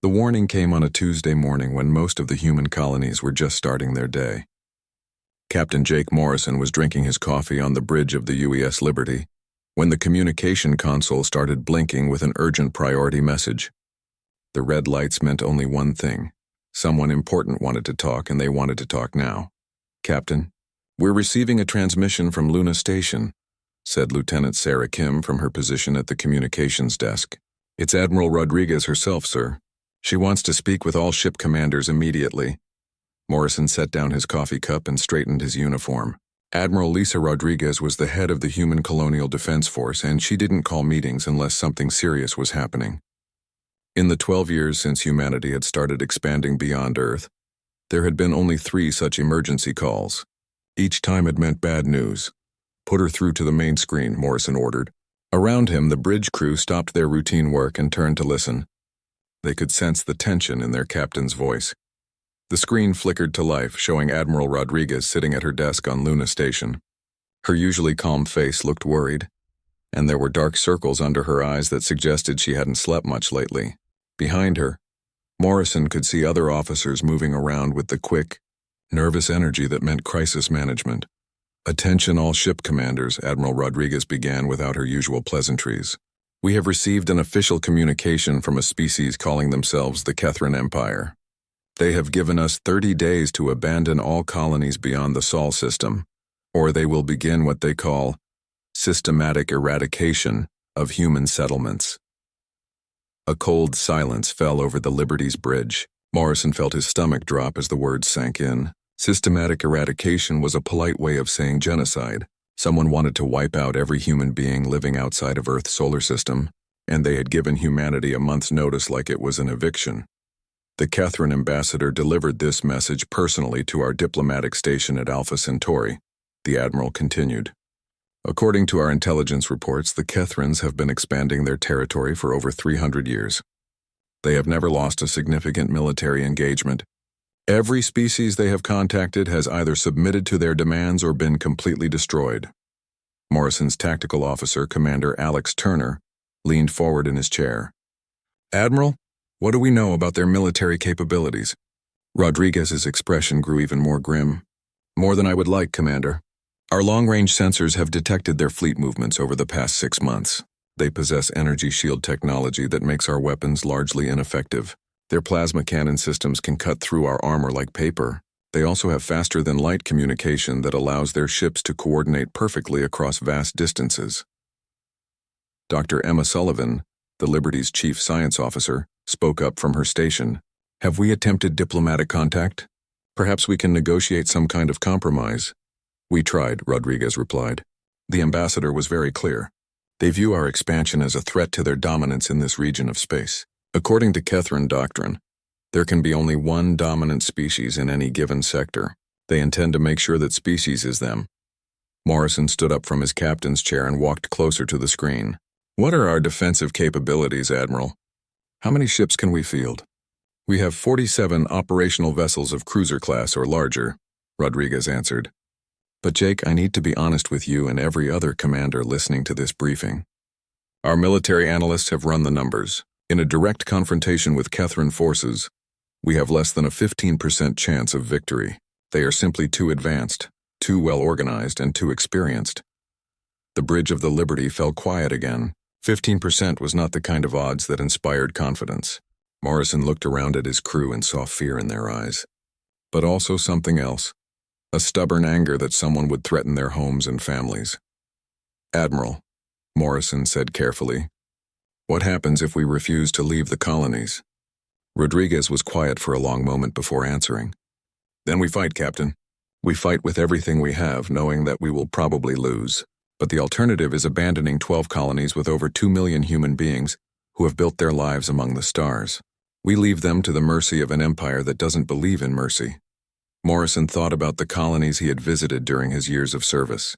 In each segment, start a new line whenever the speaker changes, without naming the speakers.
The warning came on a Tuesday morning when most of the human colonies were just starting their day. Captain Jake Morrison was drinking his coffee on the bridge of the UES Liberty when the communication console started blinking with an urgent priority message. The red lights meant only one thing. Someone important wanted to talk, and they wanted to talk now. "Captain, we're receiving a transmission from Luna Station," said Lieutenant Sarah Kim from her position at the communications desk. "It's Admiral Rodriguez herself, sir. She wants to speak with all ship commanders immediately." Morrison set down his coffee cup and straightened his uniform. Admiral Lisa Rodriguez was the head of the Human Colonial Defense Force, and she didn't call meetings unless something serious was happening. In the 12 years since humanity had started expanding beyond Earth, there had been only 3 such emergency calls. Each time it meant bad news. "Put her through to the main screen," Morrison ordered. Around him, the bridge crew stopped their routine work and turned to listen. They could sense the tension in their captain's voice. The screen flickered to life, showing Admiral Rodriguez sitting at her desk on Luna Station. Her usually calm face looked worried, and there were dark circles under her eyes that suggested she hadn't slept much lately. Behind her, Morrison could see other officers moving around with the quick, nervous energy that meant crisis management. "Attention all ship commanders," Admiral Rodriguez began without her usual pleasantries. "We have received an official communication from a species calling themselves the Kethran Empire. They have given us 30 days to abandon all colonies beyond the Sol system, or they will begin what they call systematic eradication of human settlements." A cold silence fell over the Liberty's bridge. Morrison felt his stomach drop as the words sank in. Systematic eradication was a polite way of saying genocide. Someone wanted to wipe out every human being living outside of Earth's solar system, and they had given humanity a month's notice like it was an eviction. The Kethran ambassador delivered this message personally to our diplomatic station at Alpha Centauri, the Admiral continued. "According to our intelligence reports, the Kethrans have been expanding their territory for over 300 years. They have never lost a significant military engagement. Every species they have contacted has either submitted to their demands or been completely destroyed." Morrison's tactical officer, Commander Alex Turner, leaned forward in his chair. "Admiral, what do we know about their military capabilities?" Rodriguez's expression grew even more grim. "More than I would like, Commander. Our long-range sensors have detected their fleet movements over the past 6 months. They possess energy shield technology that makes our weapons largely ineffective. Their plasma cannon systems can cut through our armor like paper. They also have faster-than-light communication that allows their ships to coordinate perfectly across vast distances." Dr. Emma Sullivan, the Liberty's chief science officer, spoke up from her station. "Have we attempted diplomatic contact? Perhaps we can negotiate some kind of compromise." "We tried," Rodriguez replied. The ambassador was very clear. They view our expansion as a threat to their dominance in this region of space. According to Kethran doctrine, there can be only one dominant species in any given sector. They intend to make sure that species is them. Morrison stood up from his captain's chair and walked closer to the screen. "What are our defensive capabilities, Admiral? How many ships can we field?" "We have 47 operational vessels of cruiser class or larger," Rodriguez answered. "But Jake, I need to be honest with you and every other commander listening to this briefing. Our military analysts have run the numbers. In a direct confrontation with Kethran forces, we have less than a 15% chance of victory. They are simply too advanced, too well-organized, and too experienced." The bridge of the Liberty fell quiet again. 15% was not the kind of odds that inspired confidence. Morrison looked around at his crew and saw fear in their eyes. But also something else. A stubborn anger that someone would threaten their homes and families. "Admiral," Morrison said carefully, "what happens if we refuse to leave the colonies?" Rodriguez was quiet for a long moment before answering. "Then we fight, Captain. We fight with everything we have, knowing that we will probably lose. But the alternative is abandoning 12 colonies with over 2 million human beings who have built their lives among the stars. We leave them to the mercy of an empire that doesn't believe in mercy." Morrison thought about the colonies he had visited during his years of service.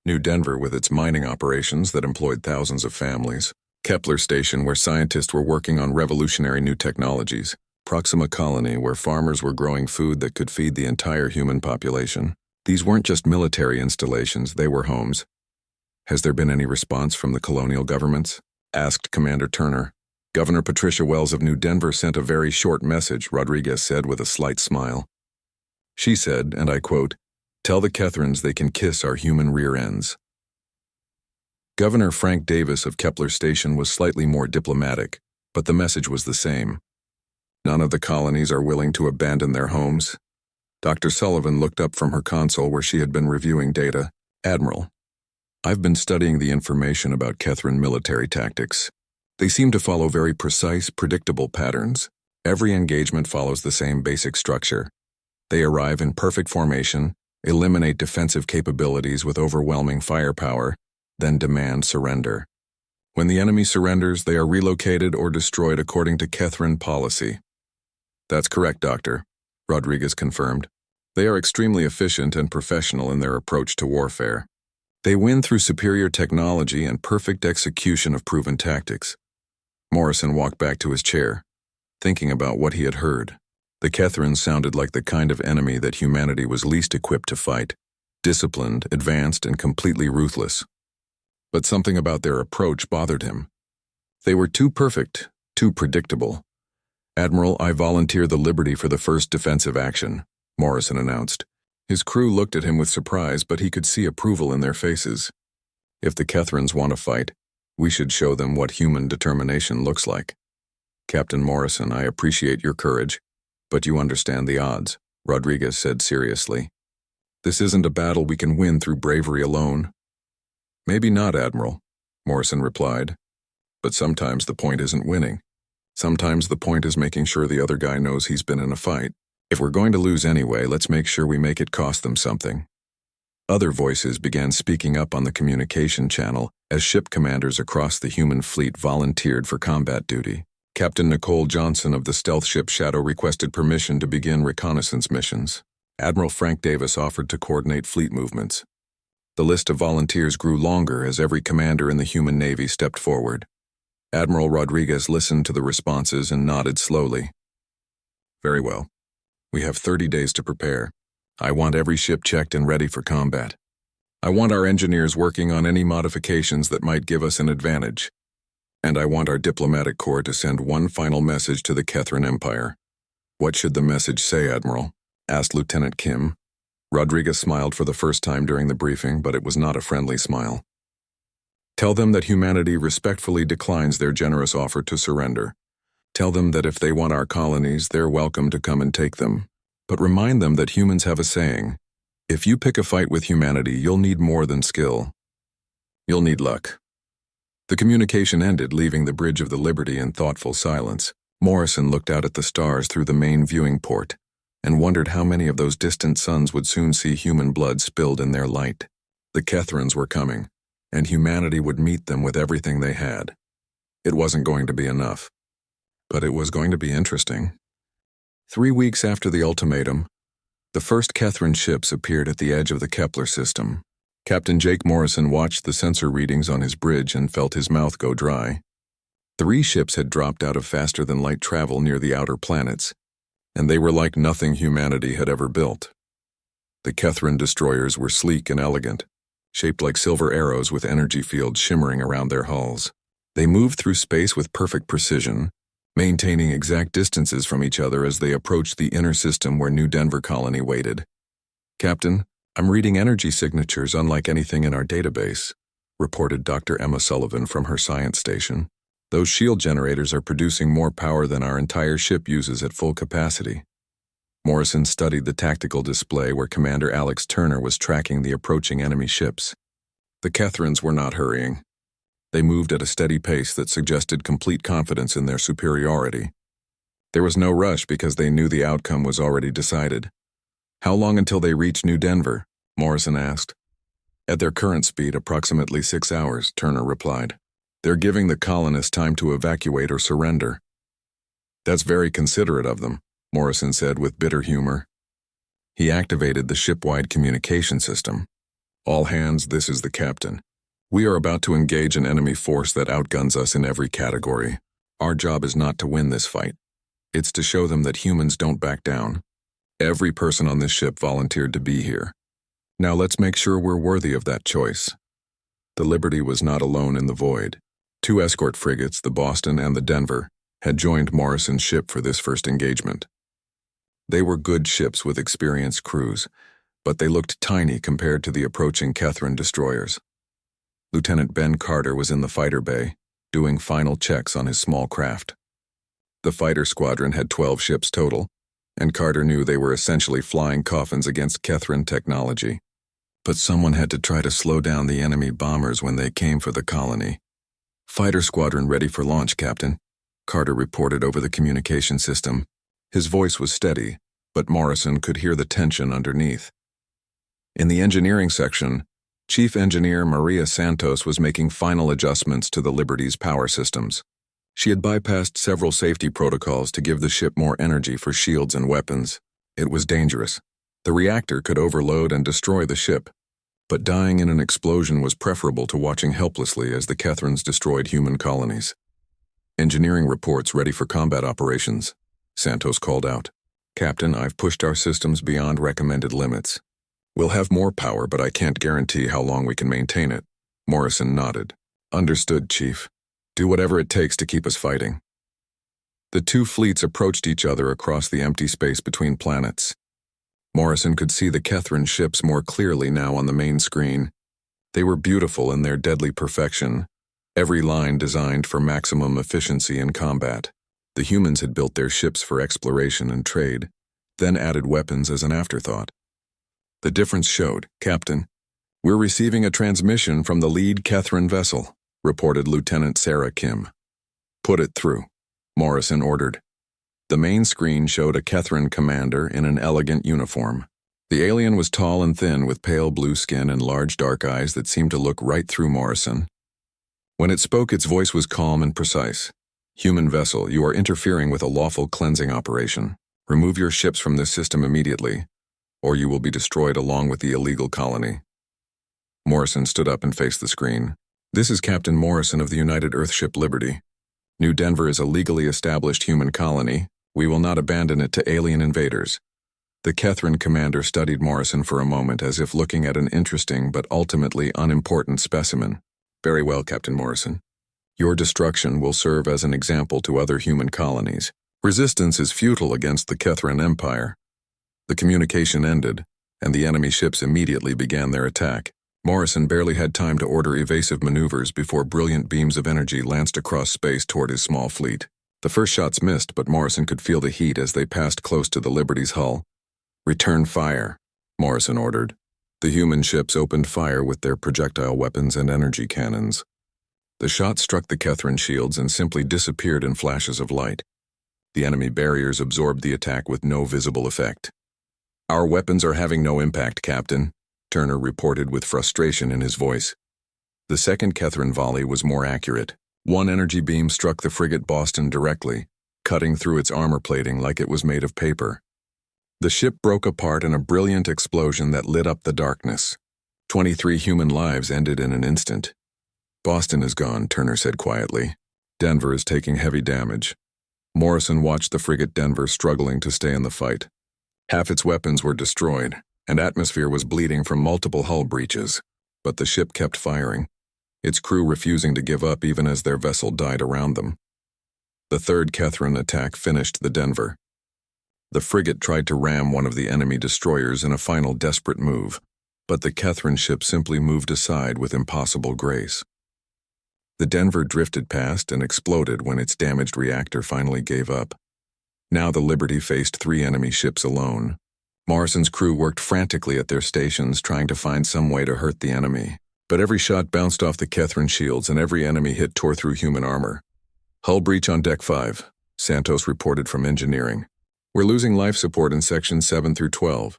New Denver with its mining operations that employed thousands of families. Kepler Station where scientists were working on revolutionary new technologies. Proxima Colony where farmers were growing food that could feed the entire human population. These weren't just military installations, they were homes. "Has there been any response from the colonial governments?" asked Commander Turner. Governor Patricia Wells of New Denver sent a very short message, Rodriguez said with a slight smile. She said, and I quote, "Tell the Kethrans they can kiss our human rear ends." Governor Frank Davis of Kepler Station was slightly more diplomatic, but the message was the same. None of the colonies are willing to abandon their homes. Dr. Sullivan looked up from her console where she had been reviewing data. Admiral, I've been studying the information about Kethran military tactics. They seem to follow very precise, predictable patterns. Every engagement follows the same basic structure. They arrive in perfect formation, eliminate defensive capabilities with overwhelming firepower, then demand surrender. When the enemy surrenders, they are relocated or destroyed according to Kethran policy. That's correct, Doctor, Rodriguez confirmed. They are extremely efficient and professional in their approach to warfare. They win through superior technology and perfect execution of proven tactics. Morrison walked back to his chair, thinking about what he had heard. The Kethrans sounded like the kind of enemy that humanity was least equipped to fight, disciplined, advanced, and completely ruthless. But something about their approach bothered him. They were too perfect, too predictable. Admiral, I volunteer the Liberty for the first defensive action, Morrison announced. His crew looked at him with surprise, but he could see approval in their faces. If the Kethrans want to fight, we should show them what human determination looks like. Captain Morrison, I appreciate your courage, but you understand the odds, Rodriguez said seriously. This isn't a battle we can win through bravery alone. Maybe not, Admiral, Morrison replied. But sometimes the point isn't winning. Sometimes the point is making sure the other guy knows he's been in a fight. If we're going to lose anyway, let's make sure we make it cost them something. Other voices began speaking up on the communication channel as ship commanders across the human fleet volunteered for combat duty. Captain Nicole Johnson of the stealth ship Shadow requested permission to begin reconnaissance missions. Admiral Frank Davis offered to coordinate fleet movements. The list of volunteers grew longer as every commander in the human navy stepped forward. Admiral Rodriguez listened to the responses and nodded slowly. Very well. We have 30 days to prepare. I want every ship checked and ready for combat. I want our engineers working on any modifications that might give us an advantage. And I want our diplomatic corps to send one final message to the Kethran Empire. What should the message say, Admiral? Asked Lieutenant Kim. Rodriguez smiled for the first time during the briefing, but it was not a friendly smile. Tell them that humanity respectfully declines their generous offer to surrender. Tell them that if they want our colonies, they're welcome to come and take them. But remind them that humans have a saying. If you pick a fight with humanity, you'll need more than skill. You'll need luck. The communication ended, leaving the Bridge of the Liberty in thoughtful silence. Morrison looked out at the stars through the main viewing port and wondered how many of those distant suns would soon see human blood spilled in their light. The Kethrans were coming, and humanity would meet them with everything they had. It wasn't going to be enough, but it was going to be interesting. 3 weeks after the ultimatum, the first Kethran ships appeared at the edge of the Kepler system. Captain Jake Morrison watched the sensor readings on his bridge and felt his mouth go dry. 3 ships had dropped out of faster-than-light travel near the outer planets, and they were like nothing humanity had ever built. The Kethran destroyers were sleek and elegant, shaped like silver arrows with energy fields shimmering around their hulls. They moved through space with perfect precision, maintaining exact distances from each other as they approached the inner system where New Denver colony waited. Captain, I'm reading energy signatures unlike anything in our database, reported Dr. Emma Sullivan from her science station. Those shield generators are producing more power than our entire ship uses at full capacity. Morrison studied the tactical display where Commander Alex Turner was tracking the approaching enemy ships. The Kethrans were not hurrying. They moved at a steady pace that suggested complete confidence in their superiority. There was no rush because they knew the outcome was already decided. How long until they reached New Denver? Morrison asked. At their current speed, approximately 6 hours, Turner replied. They're giving the colonists time to evacuate or surrender. That's very considerate of them, Morrison said with bitter humor. He activated the ship-wide communication system. All hands, this is the captain. We are about to engage an enemy force that outguns us in every category. Our job is not to win this fight. It's to show them that humans don't back down. Every person on this ship volunteered to be here. Now let's make sure we're worthy of that choice. The Liberty was not alone in the void. Two escort frigates, the Boston and the Denver, had joined Morrison's ship for this first engagement. They were good ships with experienced crews, but they looked tiny compared to the approaching Catherine destroyers. Lieutenant Ben Carter was in the fighter bay, doing final checks on his small craft. The fighter squadron had 12 ships total, and Carter knew they were essentially flying coffins against Catherine technology. But someone had to try to slow down the enemy bombers when they came for the colony. "Fighter squadron ready for launch, Captain," Carter reported over the communication system. His voice was steady, but Morrison could hear the tension underneath. In the engineering section, Chief Engineer Maria Santos was making final adjustments to the Liberty's power systems. She had bypassed several safety protocols to give the ship more energy for shields and weapons. It was dangerous. The reactor could overload and destroy the ship, but dying in an explosion was preferable to watching helplessly as the Catherines destroyed human colonies. "Engineering reports ready for combat operations," Santos called out. "Captain, I've pushed our systems beyond recommended limits. We'll have more power, but I can't guarantee how long we can maintain it." Morrison nodded. "Understood, Chief. Do whatever it takes to keep us fighting." The two fleets approached each other across the empty space between planets. Morrison could see the Catherine ships more clearly now on the main screen. They were beautiful in their deadly perfection, every line designed for maximum efficiency in combat. The humans had built their ships for exploration and trade, then added weapons as an afterthought. The difference showed. "Captain, we're receiving a transmission from the lead Catherine vessel," reported Lieutenant Sarah Kim. "Put it through," Morrison ordered. The main screen showed a Catherine commander in an elegant uniform. The alien was tall and thin with pale blue skin and large dark eyes that seemed to look right through Morrison. When it spoke, its voice was calm and precise. "Human vessel, you are interfering with a lawful cleansing operation. Remove your ships from this system immediately, or you will be destroyed along with the illegal colony." Morrison stood up and faced the screen. "This is Captain Morrison of the United Earthship Liberty. New Denver is a legally established human colony. We will not abandon it to alien invaders." The Catherine commander studied Morrison for a moment as if looking at an interesting but ultimately unimportant specimen. "Very well, Captain Morrison. Your destruction will serve as an example to other human colonies. Resistance is futile against the Catherine Empire." The communication ended, and the enemy ships immediately began their attack. Morrison barely had time to order evasive maneuvers before brilliant beams of energy lanced across space toward his small fleet. The first shots missed, but Morrison could feel the heat as they passed close to the Liberty's hull. "Return fire," Morrison ordered. The human ships opened fire with their projectile weapons and energy cannons. The shots struck the Catherine shields and simply disappeared in flashes of light. The enemy barriers absorbed the attack with no visible effect. "Our weapons are having no impact, Captain," Turner reported with frustration in his voice. The second Catherine volley was more accurate. One energy beam struck the frigate Boston directly, cutting through its armor plating like it was made of paper. The ship broke apart in a brilliant explosion that lit up the darkness. 23 human lives ended in an instant. "Boston is gone," Turner said quietly. "Denver is taking heavy damage." Morrison watched the frigate Denver struggling to stay in the fight. Half its weapons were destroyed, and atmosphere was bleeding from multiple hull breaches, but the ship kept firing, its crew refusing to give up even as their vessel died around them. The third Catherine attack finished the Denver. The frigate tried to ram one of the enemy destroyers in a final desperate move, but the Catherine ship simply moved aside with impossible grace. The Denver drifted past and exploded when its damaged reactor finally gave up. Now the Liberty faced 3 enemy ships alone. Morrison's crew worked frantically at their stations trying to find some way to hurt the enemy, but every shot bounced off the Catherine shields and every enemy hit tore through human armor. "Hull breach on Deck 5, Santos reported from engineering. "We're losing life support in sections 7 through 12.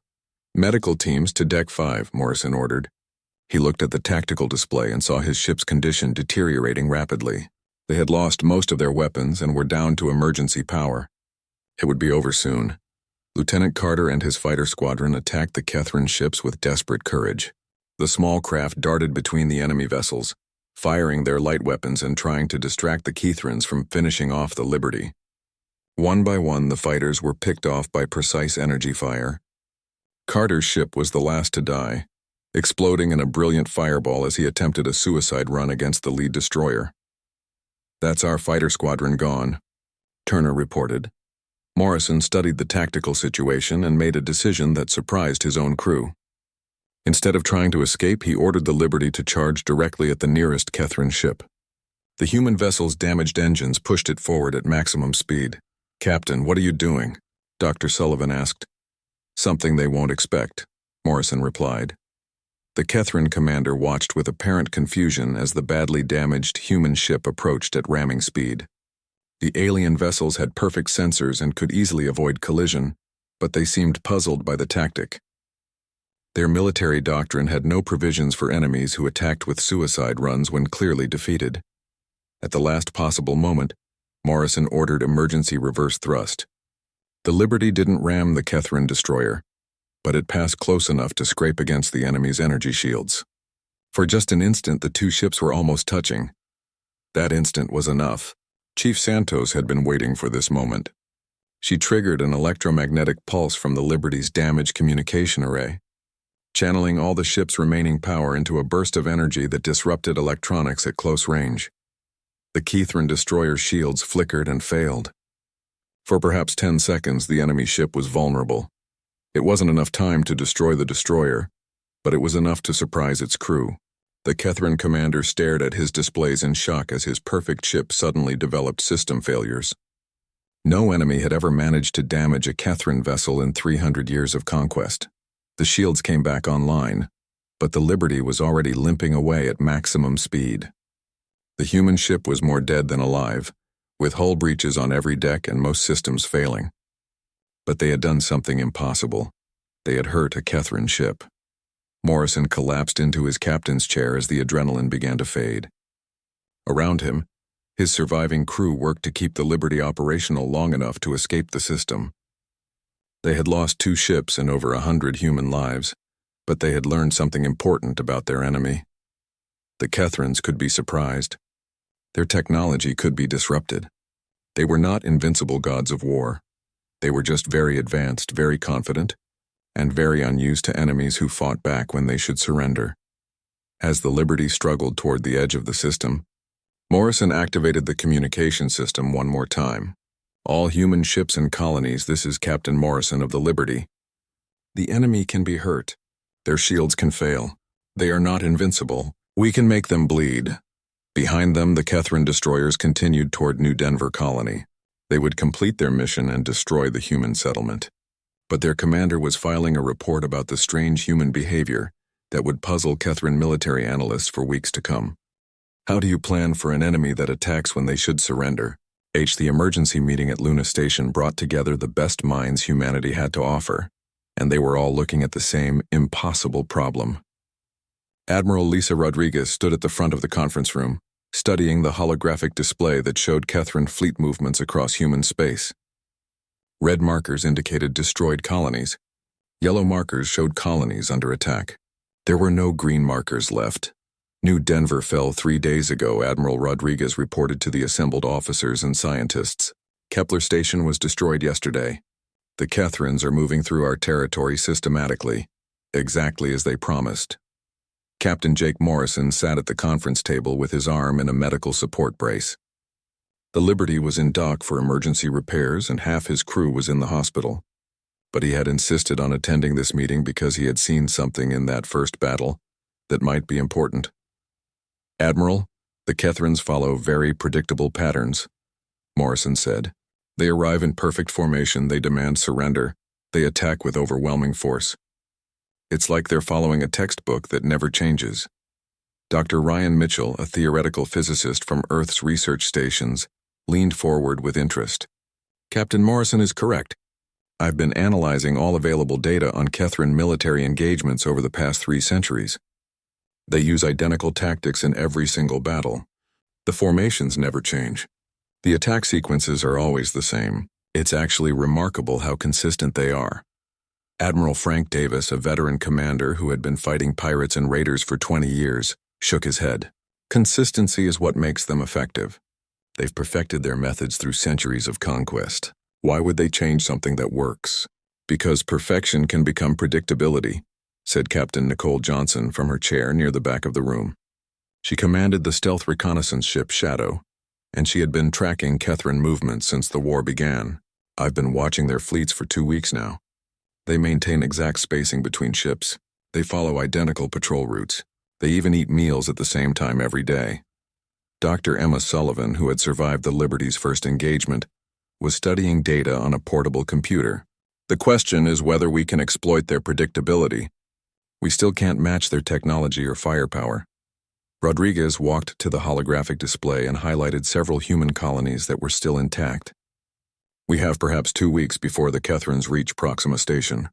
"Medical teams to Deck 5, Morrison ordered. He looked at the tactical display and saw his ship's condition deteriorating rapidly. They had lost most of their weapons and were down to emergency power. It would be over soon. Lieutenant Carter and his fighter squadron attacked the Catherine ships with desperate courage. The small craft darted between the enemy vessels, firing their light weapons and trying to distract the Catherines from finishing off the Liberty. One by one, the fighters were picked off by precise energy fire. Carter's ship was the last to die, exploding in a brilliant fireball as he attempted a suicide run against the lead destroyer. That's our fighter squadron gone, Turner reported. Morrison studied the tactical situation and made a decision that surprised his own crew. Instead of trying to escape, he ordered the Liberty to charge directly at the nearest Kethrin ship. The human vessel's damaged engines pushed it forward at maximum speed. "Captain, what are you doing?" Dr. Sullivan asked. "Something they won't expect," Morrison replied. The Kethrin commander watched with apparent confusion as the badly damaged human ship approached at ramming speed. The alien vessels had perfect sensors and could easily avoid collision, but they seemed puzzled by the tactic. Their military doctrine had no provisions for enemies who attacked with suicide runs when clearly defeated. At the last possible moment, Morrison ordered emergency reverse thrust. The Liberty didn't ram the Kethrin destroyer, but it passed close enough to scrape against the enemy's energy shields. For just an instant, the two ships were almost touching. That instant was enough. Chief Santos had been waiting for this moment. She triggered an electromagnetic pulse from the Liberty's damaged communication array, channeling all the ship's remaining power into a burst of energy that disrupted electronics at close range. The Kethrin destroyer's shields flickered and failed. For perhaps 10 seconds, the enemy ship was vulnerable. It wasn't enough time to destroy the destroyer, but it was enough to surprise its crew. The Kethrin commander stared at his displays in shock as his perfect ship suddenly developed system failures. No enemy had ever managed to damage a Kethrin vessel in 300 years of conquest. The shields came back online, but the Liberty was already limping away at maximum speed. The human ship was more dead than alive, with hull breaches on every deck and most systems failing. But they had done something impossible. They had hurt a Kethrin ship. Morrison collapsed into his captain's chair as the adrenaline began to fade. Around him, his surviving crew worked to keep the Liberty operational long enough to escape the system. They had lost 2 ships and over 100 human lives, but they had learned something important about their enemy. The Kethrins could be surprised. Their technology could be disrupted. They were not invincible gods of war. They were just very advanced, very confident, and very unused to enemies who fought back when they should surrender. As the Liberty struggled toward the edge of the system, Morrison activated the communication system one more time. "All human ships and colonies, this is Captain Morrison of the Liberty. The enemy can be hurt. Their shields can fail. They are not invincible. We can make them bleed." Behind them, the Kethrin destroyers continued toward New Denver Colony. They would complete their mission and destroy the human settlement. But their commander was filing a report about the strange human behavior that would puzzle Kethrin military analysts for weeks to come. "How do you plan for an enemy that attacks when they should surrender?" The emergency meeting at Luna Station brought together the best minds humanity had to offer, and they were all looking at the same impossible problem. Admiral Lisa Rodriguez stood at the front of the conference room, studying the holographic display that showed Kethrin fleet movements across human space. Red markers indicated destroyed colonies. Yellow markers showed colonies under attack. There were no green markers left. New Denver fell 3 days ago, Admiral Rodriguez reported to the assembled officers and scientists. Kepler Station was destroyed yesterday. The Kethrins are moving through our territory systematically, exactly as they promised. Captain Jake Morrison sat at the conference table with his arm in a medical support brace. The Liberty was in dock for emergency repairs and half his crew was in the hospital. But he had insisted on attending this meeting because he had seen something in that first battle that might be important. "Admiral, the Kethrins follow very predictable patterns," Morrison said. "They arrive in perfect formation, they demand surrender, they attack with overwhelming force. It's like they're following a textbook that never changes." Dr. Ryan Mitchell, a theoretical physicist from Earth's research stations, leaned forward with interest. "Captain Morrison is correct. I've been analyzing all available data on Kethrin military engagements over the past 3 centuries. They use identical tactics in every single battle. The formations never change. The attack sequences are always the same. It's actually remarkable how consistent they are." Admiral Frank Davis, a veteran commander who had been fighting pirates and raiders for 20 years, shook his head. "Consistency is what makes them effective. They've perfected their methods through centuries of conquest. Why would they change something that works?" "Because perfection can become predictability," said Captain Nicole Johnson from her chair near the back of the room. She commanded the stealth reconnaissance ship Shadow, and she had been tracking Kethrin movements since the war began. I've been watching their fleets for 2 weeks now. They maintain exact spacing between ships. They follow identical patrol routes. They even eat meals at the same time every day. Dr. Emma Sullivan, who had survived the Liberty's first engagement, was studying data on a portable computer. The question is whether we can exploit their predictability. We still can't match their technology or firepower. Rodriguez walked to the holographic display and highlighted several human colonies that were still intact. We have perhaps 2 weeks before the Kethrins reach Proxima Station.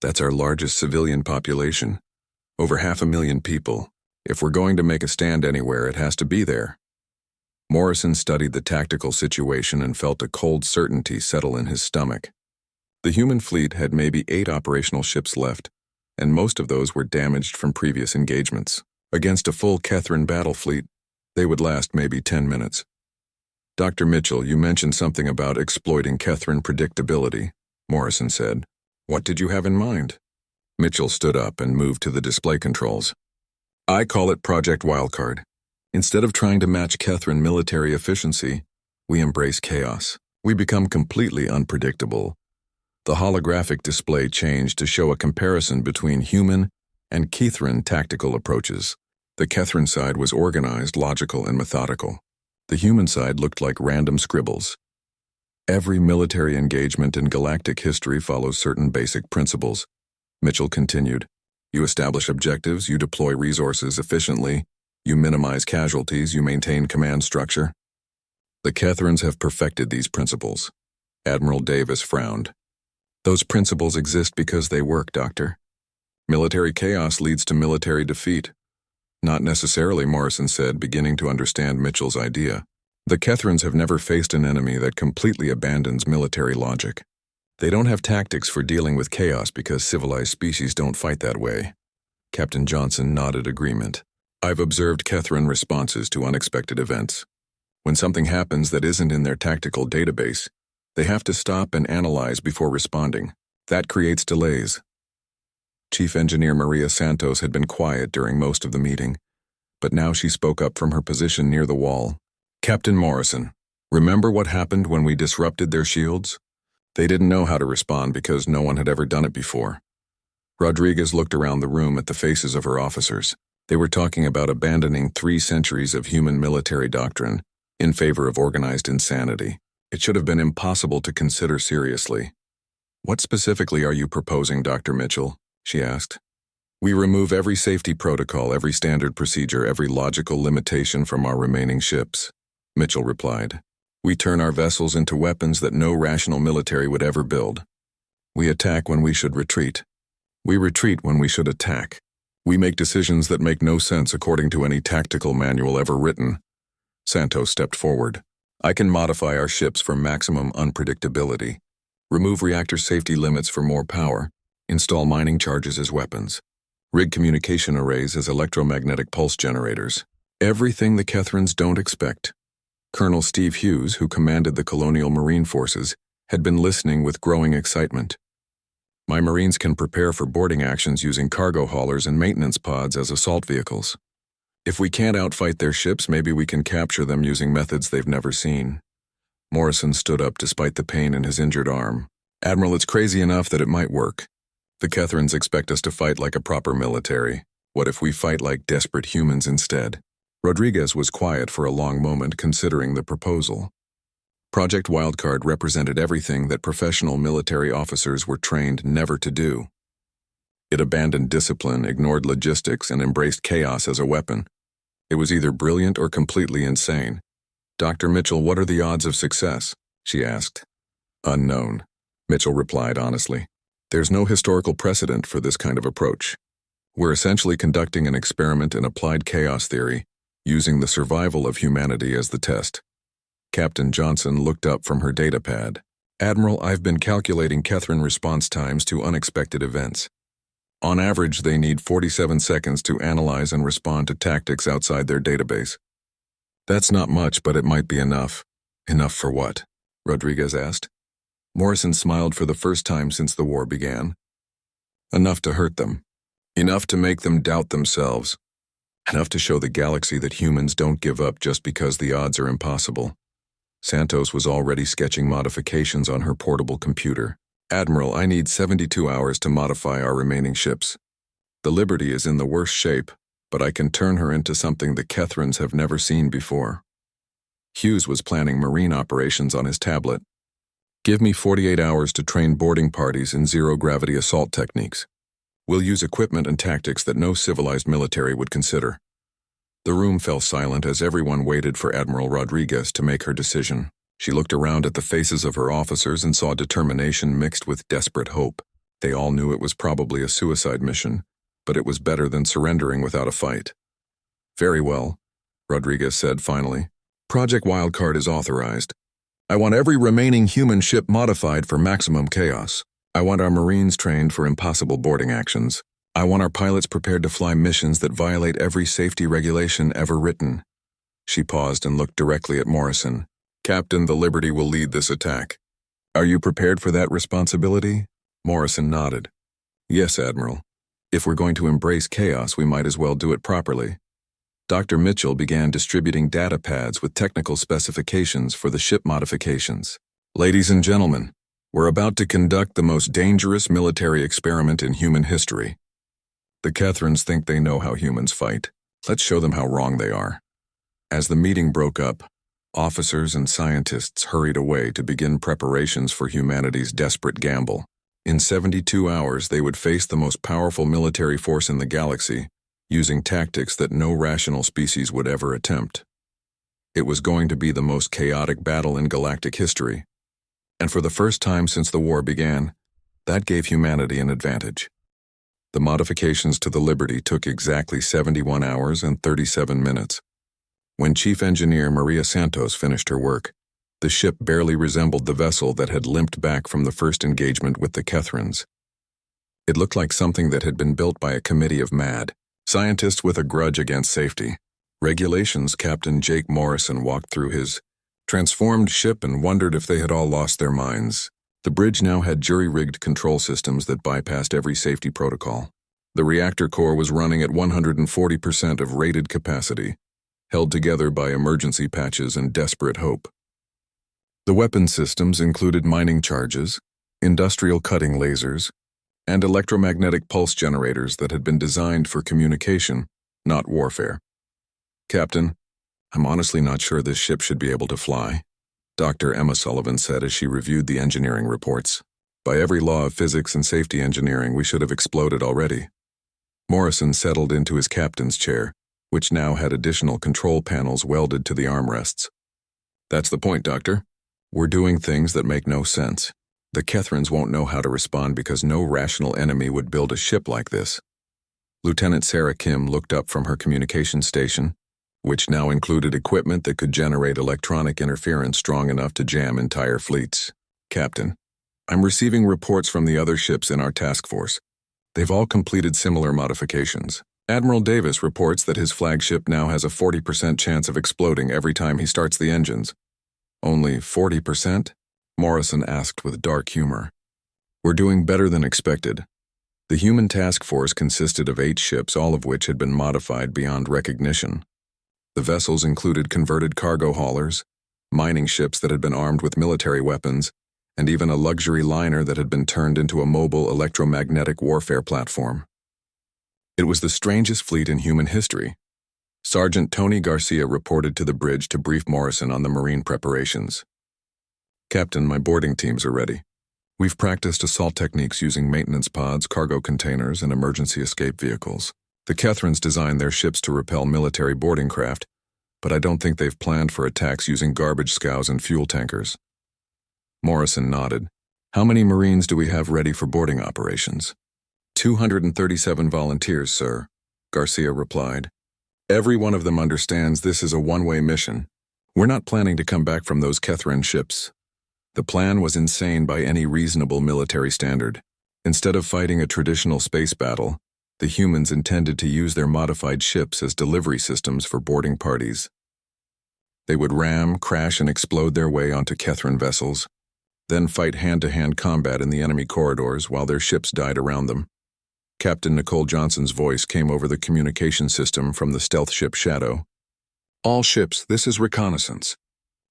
That's our largest civilian population. Over 500,000 people. If we're going to make a stand anywhere, it has to be there. Morrison studied the tactical situation and felt a cold certainty settle in his stomach. The human fleet had maybe 8 operational ships left, and most of those were damaged from previous engagements. Against a full Kethrin battle fleet, they would last maybe 10 minutes. Dr. Mitchell, you mentioned something about exploiting Kethrin predictability, Morrison said. What did you have in mind? Mitchell stood up and moved to the display controls. I call it Project Wildcard. Instead of trying to match Kethrin military efficiency, we embrace chaos. We become completely unpredictable. The holographic display changed to show a comparison between human and Kethrin tactical approaches. The Kethrin side was organized, logical, and methodical. The human side looked like random scribbles. Every military engagement in galactic history follows certain basic principles. Mitchell continued. You establish objectives, you deploy resources efficiently, you minimize casualties, you maintain command structure. The Kethrins have perfected these principles. Admiral Davis frowned. Those principles exist because they work, Doctor. Military chaos leads to military defeat. Not necessarily, Morrison said, beginning to understand Mitchell's idea. The Kethrins have never faced an enemy that completely abandons military logic. They don't have tactics for dealing with chaos because civilized species don't fight that way. Captain Johnson nodded agreement. I've observed Kethrin responses to unexpected events. When something happens that isn't in their tactical database, they have to stop and analyze before responding. That creates delays. Chief Engineer Maria Santos had been quiet during most of the meeting, but now she spoke up from her position near the wall. Captain Morrison, remember what happened when we disrupted their shields? They didn't know how to respond because no one had ever done it before. Rodriguez looked around the room at the faces of her officers. They were talking about abandoning 3 centuries of human military doctrine in favor of organized insanity. It should have been impossible to consider seriously. What specifically are you proposing, Dr. Mitchell? She asked. We remove every safety protocol, every standard procedure, every logical limitation from our remaining ships, Mitchell replied. We turn our vessels into weapons that no rational military would ever build. We attack when we should retreat. We retreat when we should attack. We make decisions that make no sense according to any tactical manual ever written. Santos stepped forward. I can modify our ships for maximum unpredictability, remove reactor safety limits for more power, install mining charges as weapons, rig communication arrays as electromagnetic pulse generators. Everything the Kethrins don't expect. Colonel Steve Hughes, who commanded the Colonial Marine Forces, had been listening with growing excitement. My Marines can prepare for boarding actions using cargo haulers and maintenance pods as assault vehicles. If we can't outfight their ships, maybe we can capture them using methods they've never seen. Morrison stood up despite the pain in his injured arm. Admiral, it's crazy enough that it might work. The Kethrins expect us to fight like a proper military. What if we fight like desperate humans instead? Rodriguez was quiet for a long moment considering the proposal. Project Wildcard represented everything that professional military officers were trained never to do. It abandoned discipline, ignored logistics, and embraced chaos as a weapon. It was either brilliant or completely insane. Dr. Mitchell, what are the odds of success? She asked. Unknown, Mitchell replied honestly. There's no historical precedent for this kind of approach. We're essentially conducting an experiment in applied chaos theory, using the survival of humanity as the test. Captain Johnson looked up from her datapad. Admiral, I've been calculating Kethrin response times to unexpected events. On average, they need 47 seconds to analyze and respond to tactics outside their database. That's not much, but it might be enough. Enough for what? Rodriguez asked. Morrison smiled for the first time since the war began. Enough to hurt them. Enough to make them doubt themselves. Enough to show the galaxy that humans don't give up just because the odds are impossible. Santos was already sketching modifications on her portable computer. Admiral, I need 72 hours to modify our remaining ships. The Liberty is in the worst shape, but I can turn her into something the Kethrans have never seen before. Hughes was planning marine operations on his tablet. Give me 48 hours to train boarding parties in zero-gravity assault techniques. We'll use equipment and tactics that no civilized military would consider. The room fell silent as everyone waited for Admiral Rodriguez to make her decision. She looked around at the faces of her officers and saw determination mixed with desperate hope. They all knew it was probably a suicide mission, but it was better than surrendering without a fight. Very well, Rodriguez said finally. Project Wildcard is authorized. I want every remaining human ship modified for maximum chaos. I want our Marines trained for impossible boarding actions. I want our pilots prepared to fly missions that violate every safety regulation ever written. She paused and looked directly at Morrison. Captain, the Liberty will lead this attack. Are you prepared for that responsibility? Morrison nodded. Yes, Admiral. If we're going to embrace chaos, we might as well do it properly. Dr. Mitchell began distributing data pads with technical specifications for the ship modifications. Ladies and gentlemen, we're about to conduct the most dangerous military experiment in human history. The Kethrans think they know how humans fight. Let's show them how wrong they are. As the meeting broke up, officers and scientists hurried away to begin preparations for humanity's desperate gamble. In 72 hours, they would face the most powerful military force in the galaxy, using tactics that no rational species would ever attempt. It was going to be the most chaotic battle in galactic history. And for the first time since the war began, that gave humanity an advantage. The modifications to the Liberty took exactly 71 hours and 37 minutes. When Chief Engineer Maria Santos finished her work, the ship barely resembled the vessel that had limped back from the first engagement with the Kethrans. It looked like something that had been built by a committee of mad scientists with a grudge against safety. Regulations Captain Jake Morrison walked through his transformed ship and wondered if they had all lost their minds. The bridge now had jury-rigged control systems that bypassed every safety protocol. The reactor core was running at 140% of rated capacity, held together by emergency patches and desperate hope. The weapon systems included mining charges, industrial cutting lasers, and electromagnetic pulse generators that had been designed for communication, not warfare. Captain, I'm honestly not sure this ship should be able to fly, Dr. Emma Sullivan said as she reviewed the engineering reports. By every law of physics and safety engineering, we should have exploded already. Morrison settled into his captain's chair, which now had additional control panels welded to the armrests. That's the point, Doctor. We're doing things that make no sense. The Kethrans won't know how to respond because no rational enemy would build a ship like this. Lieutenant Sarah Kim looked up from her communication station, which now included equipment that could generate electronic interference strong enough to jam entire fleets. Captain, I'm receiving reports from the other ships in our task force. They've all completed similar modifications. Admiral Davis reports that his flagship now has a 40% chance of exploding every time he starts the engines. Only 40%? Morrison asked with dark humor. We're doing better than expected. The human task force consisted of 8 ships, all of which had been modified beyond recognition. The vessels included converted cargo haulers, mining ships that had been armed with military weapons, and even a luxury liner that had been turned into a mobile electromagnetic warfare platform. It was the strangest fleet in human history. Sergeant Tony Garcia reported to the bridge to brief Morrison on the marine preparations. Captain, my boarding teams are ready. We've practiced assault techniques using maintenance pods, cargo containers, and emergency escape vehicles. The Kethrans designed their ships to repel military boarding craft, but I don't think they've planned for attacks using garbage scows and fuel tankers. Morrison nodded. How many Marines do we have ready for boarding operations? 237 volunteers, sir, Garcia replied. Every one of them understands this is a one-way mission. We're not planning to come back from those Kethran ships. The plan was insane by any reasonable military standard. Instead of fighting a traditional space battle, the humans intended to use their modified ships as delivery systems for boarding parties. They would ram, crash, and explode their way onto Kethran vessels, then fight hand-to-hand combat in the enemy corridors while their ships died around them. Captain Nicole Johnson's voice came over the communication system from the stealth ship Shadow. All ships, this is reconnaissance.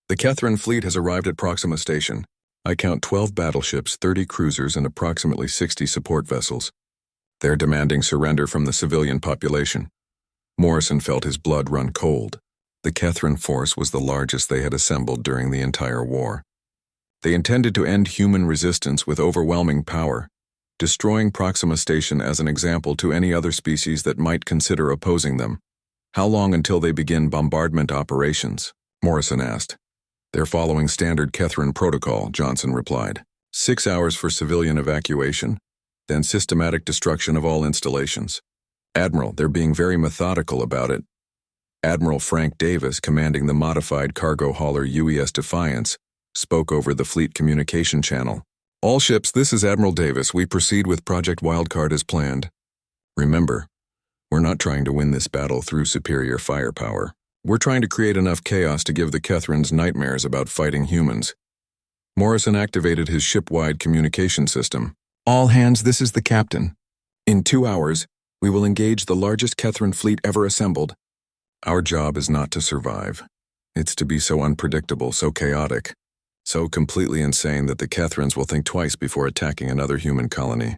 The Kethran fleet has arrived at Proxima Station. I count 12 battleships, 30 cruisers, and approximately 60 support vessels. They're demanding surrender from the civilian population. Morrison felt his blood run cold. The Kethran force was the largest they had assembled during the entire war. They intended to end human resistance with overwhelming power, destroying Proxima Station as an example to any other species that might consider opposing them. How long until they begin bombardment operations? Morrison asked. They're following standard Kethran protocol, Johnson replied. 6 hours for civilian evacuation, then systematic destruction of all installations. Admiral, they're being very methodical about it. Admiral Frank Davis, commanding the modified cargo hauler UES Defiance, spoke over the fleet communication channel. All ships, this is Admiral Davis. We proceed with Project Wildcard as planned. Remember, we're not trying to win this battle through superior firepower. We're trying to create enough chaos to give the Kethrans nightmares about fighting humans. Morrison activated his ship-wide communication system. All hands, this is the captain. In 2 hours, we will engage the largest Kethran fleet ever assembled. Our job is not to survive. It's to be so unpredictable, so chaotic, so completely insane that the Kethrans will think twice before attacking another human colony.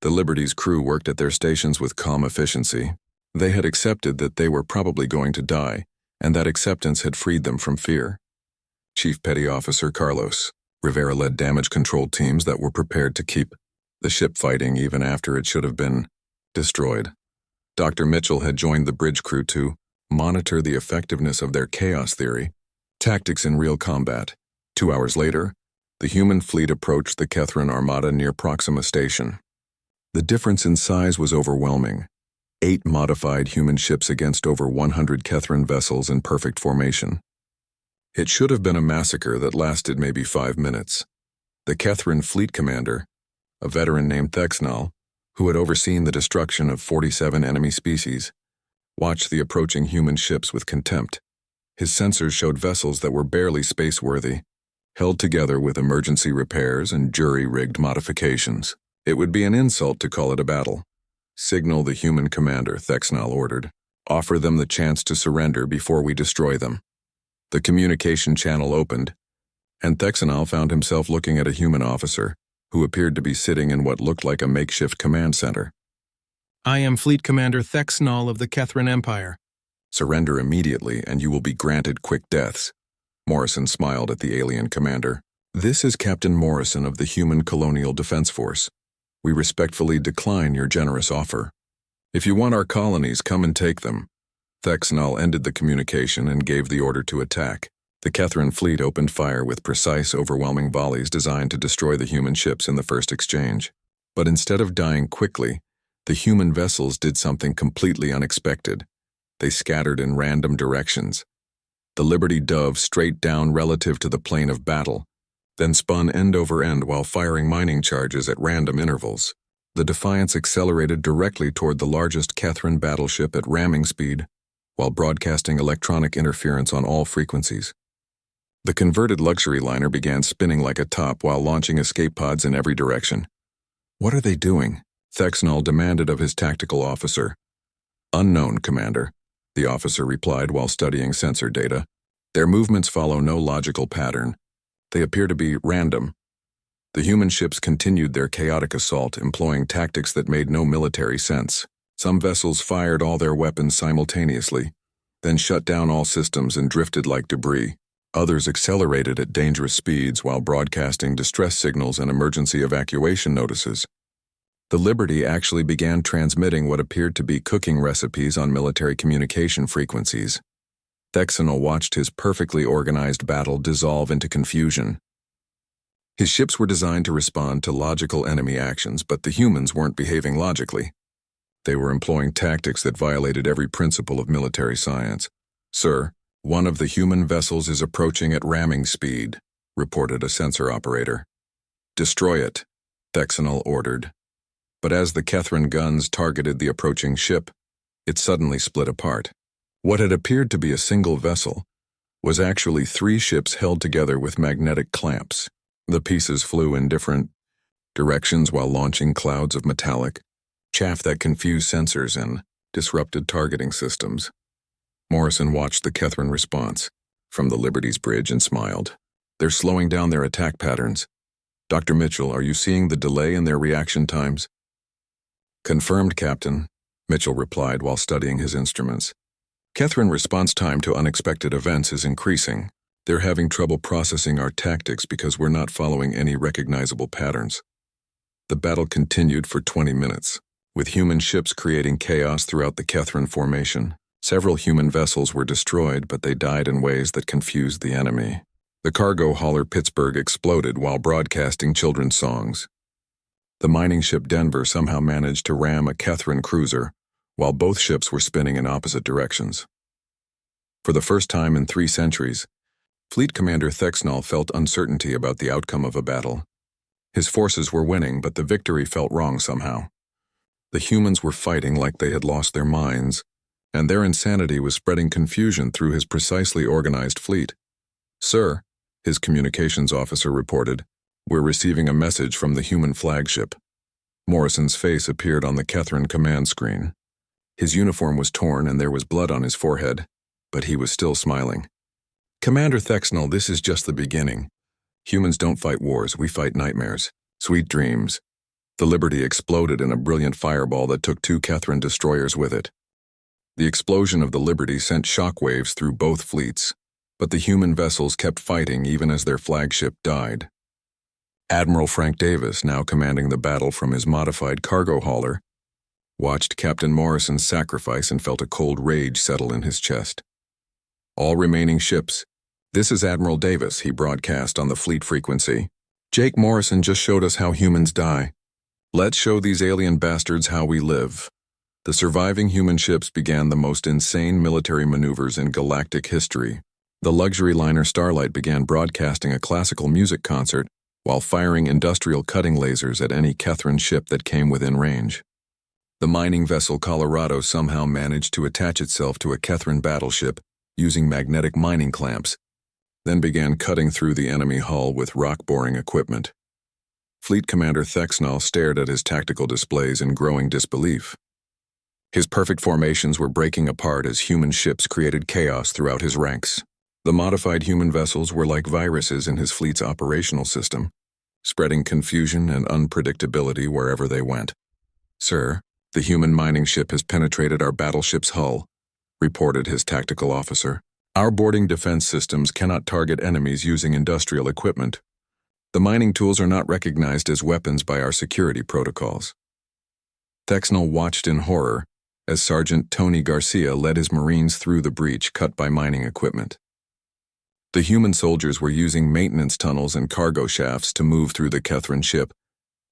The Liberty's crew worked at their stations with calm efficiency. They had accepted that they were probably going to die, and that acceptance had freed them from fear. Chief Petty Officer Carlos Rivera led damage control teams that were prepared to keep the ship fighting even after it should have been destroyed. Dr. Mitchell had joined the bridge crew to monitor the effectiveness of their chaos theory, tactics in real combat. 2 hours later, the human fleet approached the Kethran Armada near Proxima Station. The difference in size was overwhelming. 8 modified human ships against over 100 Kethran vessels in perfect formation. It should have been a massacre that lasted maybe 5 minutes. The Kethran fleet commander, a veteran named Thexnal, who had overseen the destruction of 47 enemy species, watched the approaching human ships with contempt. His sensors showed vessels that were barely space-worthy, held together with emergency repairs and jury-rigged modifications. It would be an insult to call it a battle. Signal the human commander, Thexnal ordered. Offer them the chance to surrender before we destroy them. The communication channel opened, and Thexnal found himself looking at a human officer who appeared to be sitting in what looked like a makeshift command center.
I am Fleet Commander Thexnal of the Kethran Empire.
Surrender immediately and you will be granted quick deaths. Morrison smiled at the alien commander. This is Captain Morrison of the Human Colonial Defense Force. We respectfully decline your generous offer. If you want our colonies, come and take them. Thexnal ended the communication and gave the order to attack. The Kethran fleet opened fire with precise, overwhelming volleys designed to destroy the human ships in the first exchange. But instead of dying quickly, the human vessels did something completely unexpected. They scattered in random directions. The Liberty dove straight down relative to the plane of battle, then spun end over end while firing mining charges at random intervals. The Defiance accelerated directly toward the largest Kethran battleship at ramming speed, while broadcasting electronic interference on all frequencies. The converted luxury liner began spinning like a top while launching escape pods in every direction. What are they doing? Thexnal demanded of his tactical officer. Unknown, Commander, the officer replied while studying sensor data. Their movements follow no logical pattern. They appear to be random. The human ships continued their chaotic assault, employing tactics that made no military sense. Some vessels fired all their weapons simultaneously, then shut down all systems and drifted like debris. Others accelerated at dangerous speeds while broadcasting distress signals and emergency evacuation notices. The Liberty actually began transmitting what appeared to be cooking recipes on military communication frequencies. Thexnal watched his perfectly organized battle dissolve into confusion. His ships were designed to respond to logical enemy actions, but the humans weren't behaving logically. They were employing tactics that violated every principle of military science. Sir, one of the human vessels is approaching at ramming speed, reported a sensor operator. Destroy it, Thexnal ordered. But as the Kethran guns targeted the approaching ship, it suddenly split apart. What had appeared to be a single vessel was actually 3 ships held together with magnetic clamps. The pieces flew in different directions while launching clouds of metallic, chaff that confused sensors and disrupted targeting systems. Morrison watched the Kethran response from the Liberty's bridge and smiled. They're slowing down their attack patterns. Dr. Mitchell, are you seeing the delay in their reaction times? Confirmed, Captain, Mitchell replied while studying his instruments. Kethran response time to unexpected events is increasing. They're having trouble processing our tactics because we're not following any recognizable patterns. The battle continued for 20 minutes, with human ships creating chaos throughout the Kethran formation. Several human vessels were destroyed, but they died in ways that confused the enemy. The cargo hauler Pittsburgh exploded while broadcasting children's songs. The mining ship Denver somehow managed to ram a Kethran cruiser, while both ships were spinning in opposite directions. For the first time in 3 centuries, Fleet Commander Thexnall felt uncertainty about the outcome of a battle. His forces were winning, but the victory felt wrong somehow. The humans were fighting like they had lost their minds, and their insanity was spreading confusion through his precisely organized fleet. Sir, his communications officer reported, we're receiving a message from the human flagship. Morrison's face appeared on the Kethran command screen. His uniform was torn and there was blood on his forehead, but he was still smiling. Commander Thexnall, this is just the beginning. Humans don't fight wars, we fight nightmares, sweet dreams. The Liberty exploded in a brilliant fireball that took 2 Kethran destroyers with it. The explosion of the Liberty sent shockwaves through both fleets, but the human vessels kept fighting even as their flagship died. Admiral Frank Davis, now commanding the battle from his modified cargo hauler, watched Captain Morrison's sacrifice and felt a cold rage settle in his chest. All remaining ships. This is Admiral Davis, he broadcast on the fleet frequency. Jake Morrison just showed us how humans die. Let's show these alien bastards how we live. The surviving human ships began the most insane military maneuvers in galactic history. The luxury liner Starlight began broadcasting a classical music concert while firing industrial cutting lasers at any Kethran ship that came within range. The mining vessel Colorado somehow managed to attach itself to a Kethran battleship using magnetic mining clamps, then began cutting through the enemy hull with rock-boring equipment. Fleet Commander Thexnall stared at his tactical displays in growing disbelief. His perfect formations were breaking apart as human ships created chaos throughout his ranks. The modified human vessels were like viruses in his fleet's operational system, spreading confusion and unpredictability wherever they went. Sir, the human mining ship has penetrated our battleship's hull, reported his tactical officer. Our boarding defense systems cannot target enemies using industrial equipment. The mining tools are not recognized as weapons by our security protocols. Thexnall watched in horror as Sergeant Tony Garcia led his Marines through the breach cut by mining equipment. The human soldiers were using maintenance tunnels and cargo shafts to move through the Kethran ship,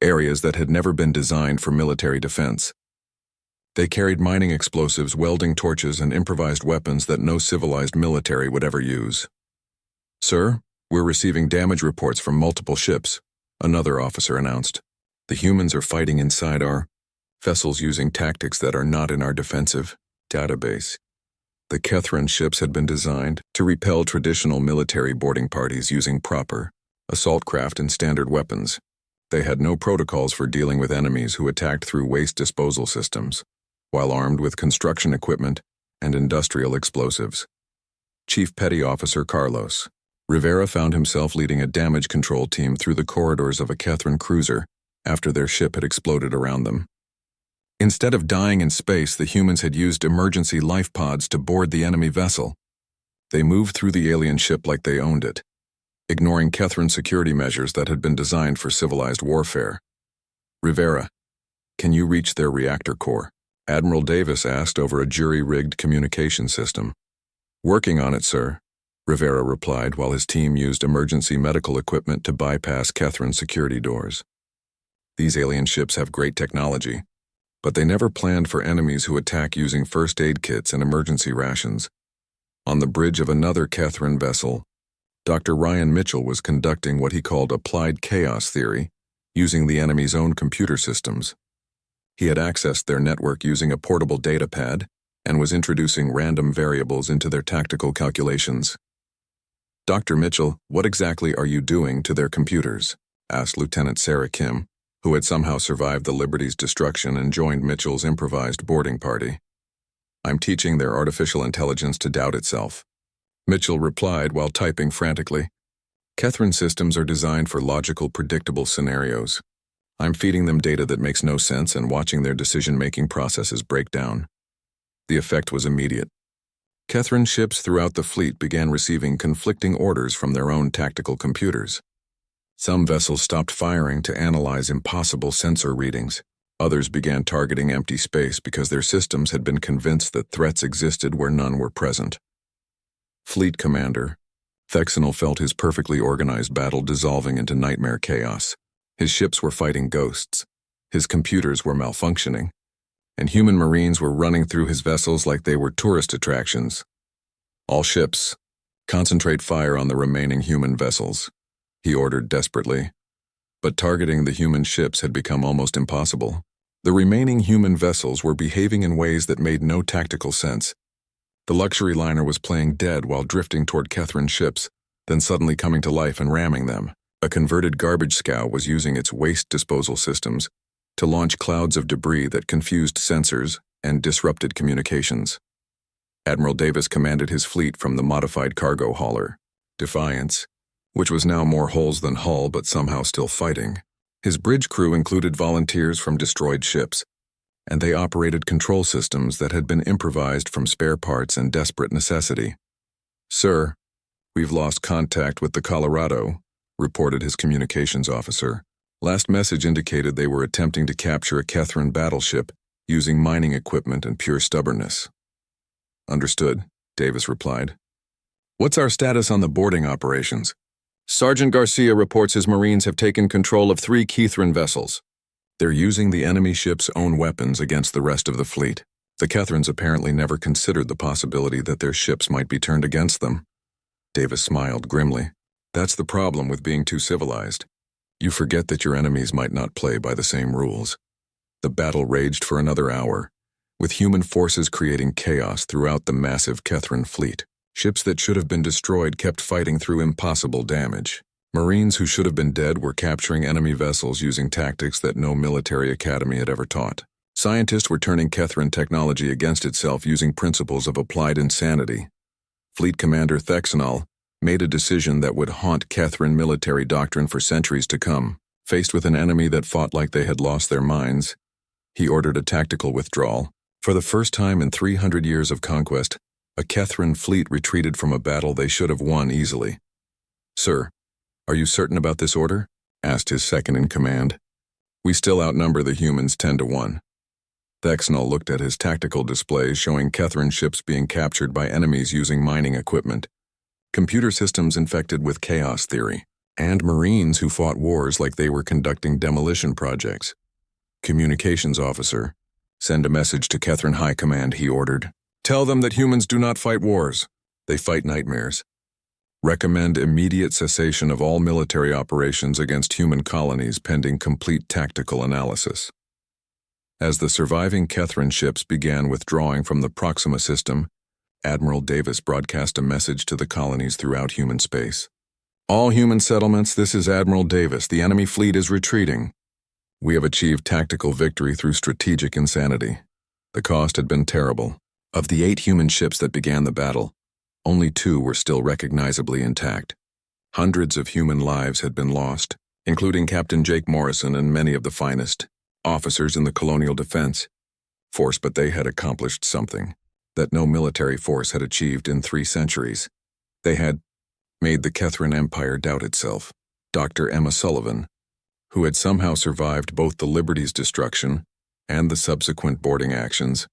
areas that had never been designed for military defense. They carried mining explosives, welding torches, and improvised weapons that no civilized military would ever use. Sir, we're receiving damage reports from multiple ships, another officer announced. The humans are fighting inside our vessels using tactics that are not in our defensive database. The Kethran ships had been designed to repel traditional military boarding parties using proper assault craft and standard weapons. They had no protocols for dealing with enemies who attacked through waste disposal systems, while armed with construction equipment and industrial explosives. Chief Petty Officer Carlos Rivera found himself leading a damage control team through the corridors of a Kethran cruiser after their ship had exploded around them. Instead of dying in space, the humans had used emergency life pods to board the enemy vessel. They moved through the alien ship like they owned it, ignoring Kethran security measures that had been designed for civilized warfare. Rivera, can you reach their reactor core? Admiral Davis asked over a jury-rigged communication system. Working on it, sir, Rivera replied while his team used emergency medical equipment to bypass Kethran security doors. These alien ships have great technology, but they never planned for enemies who attack using first aid kits and emergency rations. On the bridge of another Kethran vessel, Dr. Ryan Mitchell was conducting what he called applied chaos theory, using the enemy's own computer systems. He had accessed their network using a portable data pad and was introducing random variables into their tactical calculations. Dr. Mitchell, what exactly are you doing to their computers? Asked Lieutenant Sarah Kim, who had somehow survived the Liberty's destruction and joined Mitchell's improvised boarding party. "I'm teaching their artificial intelligence to doubt itself," Mitchell replied while typing frantically. "Catherine systems are designed for logical, predictable scenarios. I'm feeding them data that makes no sense and watching their decision-making processes break down." The effect was immediate. Catherine ships throughout the fleet began receiving conflicting orders from their own tactical computers. Some vessels stopped firing to analyze impossible sensor readings. Others began targeting empty space because their systems had been convinced that threats existed where none were present. Fleet Commander Thexanol felt his perfectly organized battle dissolving into nightmare chaos. His ships were fighting ghosts. His computers were malfunctioning. And human Marines were running through his vessels like they were tourist attractions. "All ships, concentrate fire on the remaining human vessels," he ordered desperately. But targeting the human ships had become almost impossible. The remaining human vessels were behaving in ways that made no tactical sense. The luxury liner was playing dead while drifting toward Catherine's ships, then suddenly coming to life and ramming them. A converted garbage scow was using its waste disposal systems to launch clouds of debris that confused sensors and disrupted communications. Admiral Davis commanded his fleet from the modified cargo hauler, Defiance, which was now more holes than hull but somehow still fighting. His bridge crew included volunteers from destroyed ships, and they operated control systems that had been improvised from spare parts and desperate necessity. "Sir, we've lost contact with the Colorado," reported his communications officer. Last message indicated they were attempting to capture a Catherine battleship using mining equipment and pure stubbornness. "Understood," Davis replied. "What's our status on the boarding operations?" "Sergeant Garcia reports his Marines have taken control of 3 Catherine vessels. They're using the enemy ship's own weapons against the rest of the fleet. The Catherines apparently never considered the possibility that their ships might be turned against them." Davis smiled grimly. "That's the problem with being too civilized. You forget that your enemies might not play by the same rules." The battle raged for another hour, with human forces creating chaos throughout the massive Catherine fleet. Ships that should have been destroyed kept fighting through impossible damage. Marines who should have been dead were capturing enemy vessels using tactics that no military academy had ever taught. Scientists were turning Catherine technology against itself using principles of applied insanity. Fleet Commander Thexanol made a decision that would haunt Catherine military doctrine for centuries to come. Faced with an enemy that fought like they had lost their minds, he ordered a tactical withdrawal. For the first time in 300 years of conquest, a Catherine fleet retreated from a battle they should have won easily. "Sir, are you certain about this order?" asked his second-in-command. "We still outnumber the humans 10-1. Thexanol looked at his tactical displays showing Catherine ships being captured by enemies using mining equipment, computer systems infected with chaos theory, and Marines who fought wars like they were conducting demolition projects. "Communications officer, send a message to Catherine High Command," he ordered. "Tell them that humans do not fight wars. They fight nightmares. Recommend immediate cessation of all military operations against human colonies pending complete tactical analysis." As the surviving Catherine ships began withdrawing from the Proxima system, Admiral Davis broadcast a message to the colonies throughout human space. "All human settlements, this is Admiral Davis. The enemy fleet is retreating. We have achieved tactical victory through strategic insanity. The cost had been terrible. Of the 8 human ships that began the battle, only 2 were still recognizably intact. Hundreds of human lives had been lost, including Captain Jake Morrison and many of the finest officers in the colonial defense force, but they had accomplished something that no military force had achieved in 3 centuries. They had made the Catherine Empire doubt itself. Dr. Emma Sullivan, who had somehow survived both the Liberty's destruction and the subsequent boarding actions,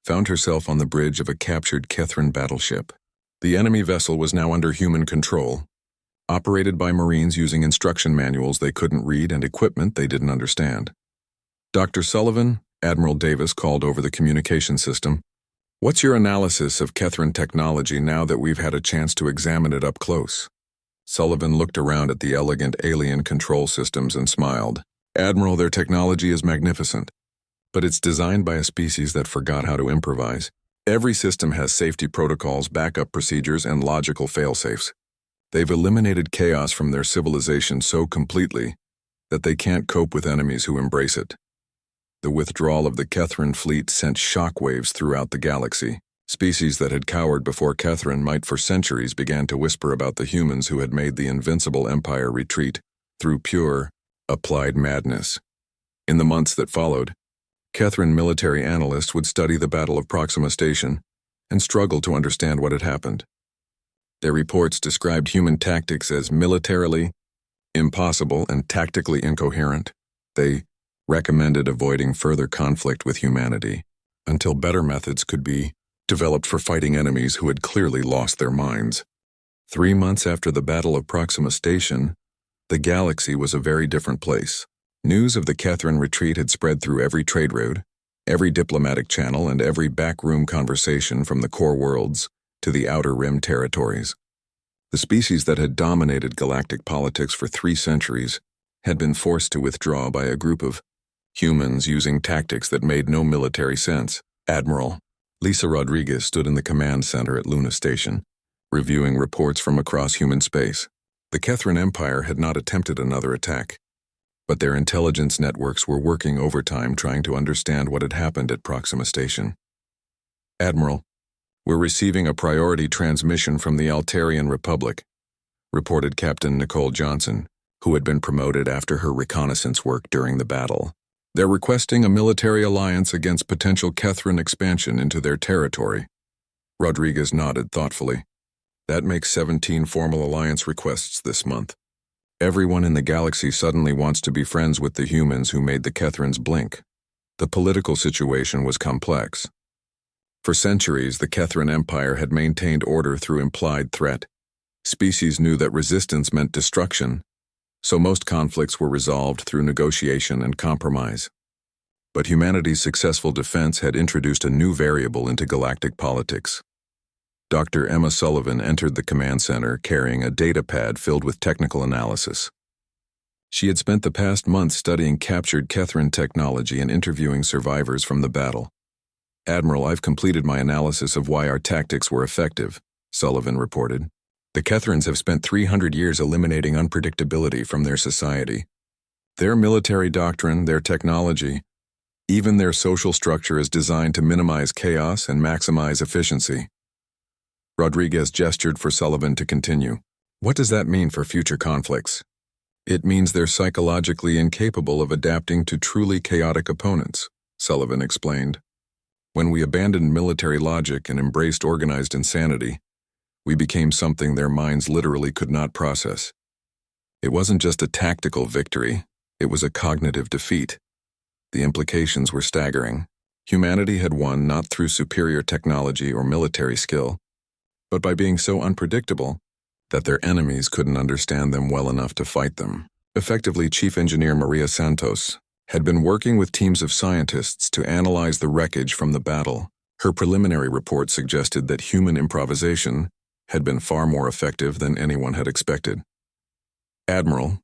found herself on the bridge of a captured Catherine battleship. The enemy vessel was now under human control, operated by Marines using instruction manuals they couldn't read and equipment they didn't understand. "Dr. Sullivan," Admiral Davis called over the communication system, "what's your analysis of Catherine technology now that we've had a chance to examine it up close?" Sullivan looked around at the elegant alien control systems and smiled. "Admiral, their technology is magnificent, but it's designed by a species that forgot how to improvise. Every system has safety protocols, backup procedures, and logical failsafes. They've eliminated chaos from their civilization so completely that they can't cope with enemies who embrace it. The withdrawal of the Kethran fleet sent shockwaves throughout the galaxy. Species that had cowered before Kethran might for centuries began to whisper about the humans who had made the invincible Empire retreat through pure, applied madness. In the months that followed, Kethran military analysts would study the Battle of Proxima Station and struggle to understand what had happened. Their reports described human tactics as militarily impossible and tactically incoherent. They recommended avoiding further conflict with humanity until better methods could be developed for fighting enemies who had clearly lost their minds. 3 months after the Battle of Proxima Station, the galaxy was a very different place. News of the Kethran retreat had spread through every trade route, every diplomatic channel, and every backroom conversation from the core worlds to the Outer Rim territories. The species that had dominated galactic politics for 3 centuries had been forced to withdraw by a group of humans using tactics that made no military sense. Admiral Lisa Rodriguez stood in the command center at Luna Station, reviewing reports from across human space. The Kethran Empire had not attempted another attack, but their intelligence networks were working overtime trying to understand what had happened at Proxima Station. Admiral, we're receiving a priority transmission from the Altarian Republic, reported Captain Nicole Johnson, who had been promoted after her reconnaissance work during the battle. They're requesting a military alliance against potential Kethran expansion into their territory. Rodriguez nodded thoughtfully. That makes 17 formal alliance requests this month. Everyone in the galaxy suddenly wants to be friends with the humans who made the Kethrans blink. The political situation was complex. For centuries, the Kethran Empire had maintained order through implied threat. Species knew that resistance meant destruction, so most conflicts were resolved through negotiation and compromise. But humanity's successful defense had introduced a new variable into galactic politics. Dr. Emma Sullivan entered the command center carrying a data pad filled with technical analysis. She had spent the past months studying captured Kethran technology and interviewing survivors from the battle. Admiral, I've completed my analysis of why our tactics were effective, Sullivan reported. The Kethrans have spent 300 years eliminating unpredictability from their society. Their military doctrine, their technology, even their social structure is designed to minimize chaos and maximize efficiency. Rodriguez gestured for Sullivan to continue. What does that mean for future conflicts? It means they're psychologically incapable of adapting to truly chaotic opponents, Sullivan explained. When we abandoned military logic and embraced organized insanity, we became something their minds literally could not process. It wasn't just a tactical victory, it was a cognitive defeat. The implications were staggering. Humanity had won not through superior technology or military skill, but by being so unpredictable that their enemies couldn't understand them well enough to fight them. Effectively, Chief Engineer Maria Santos had been working with teams of scientists to analyze the wreckage from the battle. Her preliminary report suggested that human improvisation had been far more effective than anyone had expected. Admiral,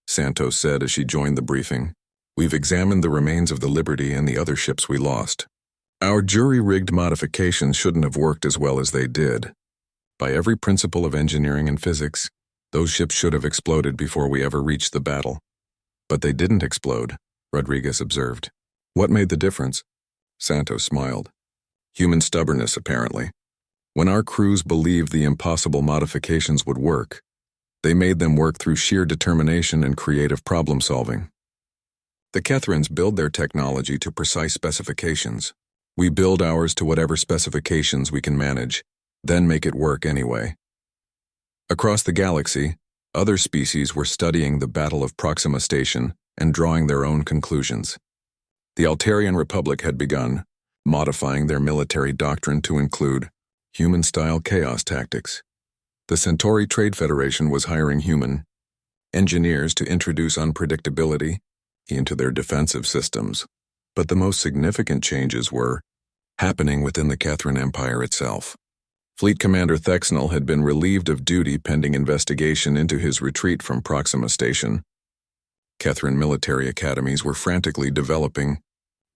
Santos said as she joined the briefing, we've examined the remains of the Liberty and the other ships we lost. Our jury-rigged modifications shouldn't have worked as well as they did. By every principle of engineering and physics, those ships should have exploded before we ever reached the battle. But they didn't explode, Rodriguez observed. What made the difference? Santos smiled. Human stubbornness, apparently. When our crews believed the impossible modifications would work, they made them work through sheer determination and creative problem-solving. The Kethrans build their technology to precise specifications. We build ours to whatever specifications we can manage, then make it work anyway. Across the galaxy, other species were studying the Battle of Proxima Station and drawing their own conclusions. The Altarian Republic had begun modifying their military doctrine to include human-style chaos tactics. The Centauri Trade Federation was hiring human engineers to introduce unpredictability into their defensive systems. But the most significant changes were happening within the Kethran Empire itself. Fleet Commander Thexnell had been relieved of duty pending investigation into his retreat from Proxima Station. Kethran military academies were frantically developing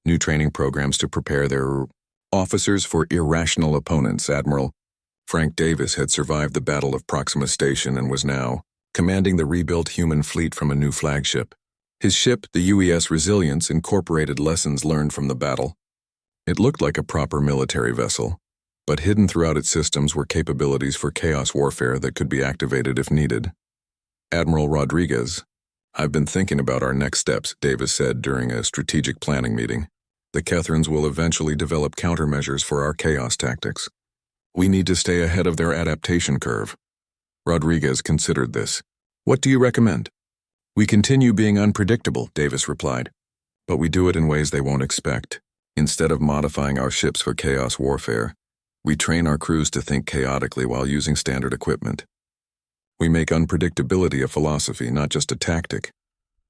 new training programs to prepare their officers for irrational opponents. Admiral Frank Davis had survived the Battle of Proxima Station and was now commanding the rebuilt human fleet from a new flagship. His ship, the UES Resilience, incorporated lessons learned from the battle. It looked like a proper military vessel, but hidden throughout its systems were capabilities for chaos warfare that could be activated if needed. Admiral Rodriguez, "I've been thinking about our next steps," Davis said during a strategic planning meeting. "The Kethrans will eventually develop countermeasures for our chaos tactics. We need to stay ahead of their adaptation curve." Rodriguez considered this. "What do you recommend?" "We continue being unpredictable," Davis replied. "But we do it in ways they won't expect. Instead of modifying our ships for chaos warfare, we train our crews to think chaotically while using standard equipment. We make unpredictability a philosophy, not just a tactic."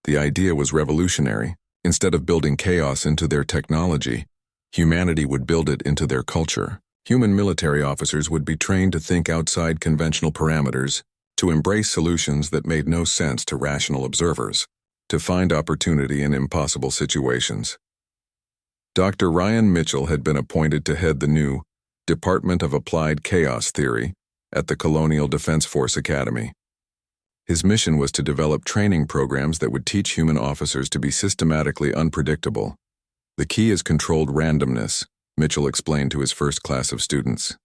The idea was revolutionary. Instead of building chaos into their technology, humanity would build it into their culture. Human military officers would be trained to think outside conventional parameters, to embrace solutions that made no sense to rational observers, to find opportunity in impossible situations. Dr. Ryan Mitchell had been appointed to head the new Department of Applied Chaos Theory at the Colonial Defense Force Academy. His mission was to develop training programs that would teach human officers to be systematically unpredictable. "The key is controlled randomness," Mitchell explained to his first class of students.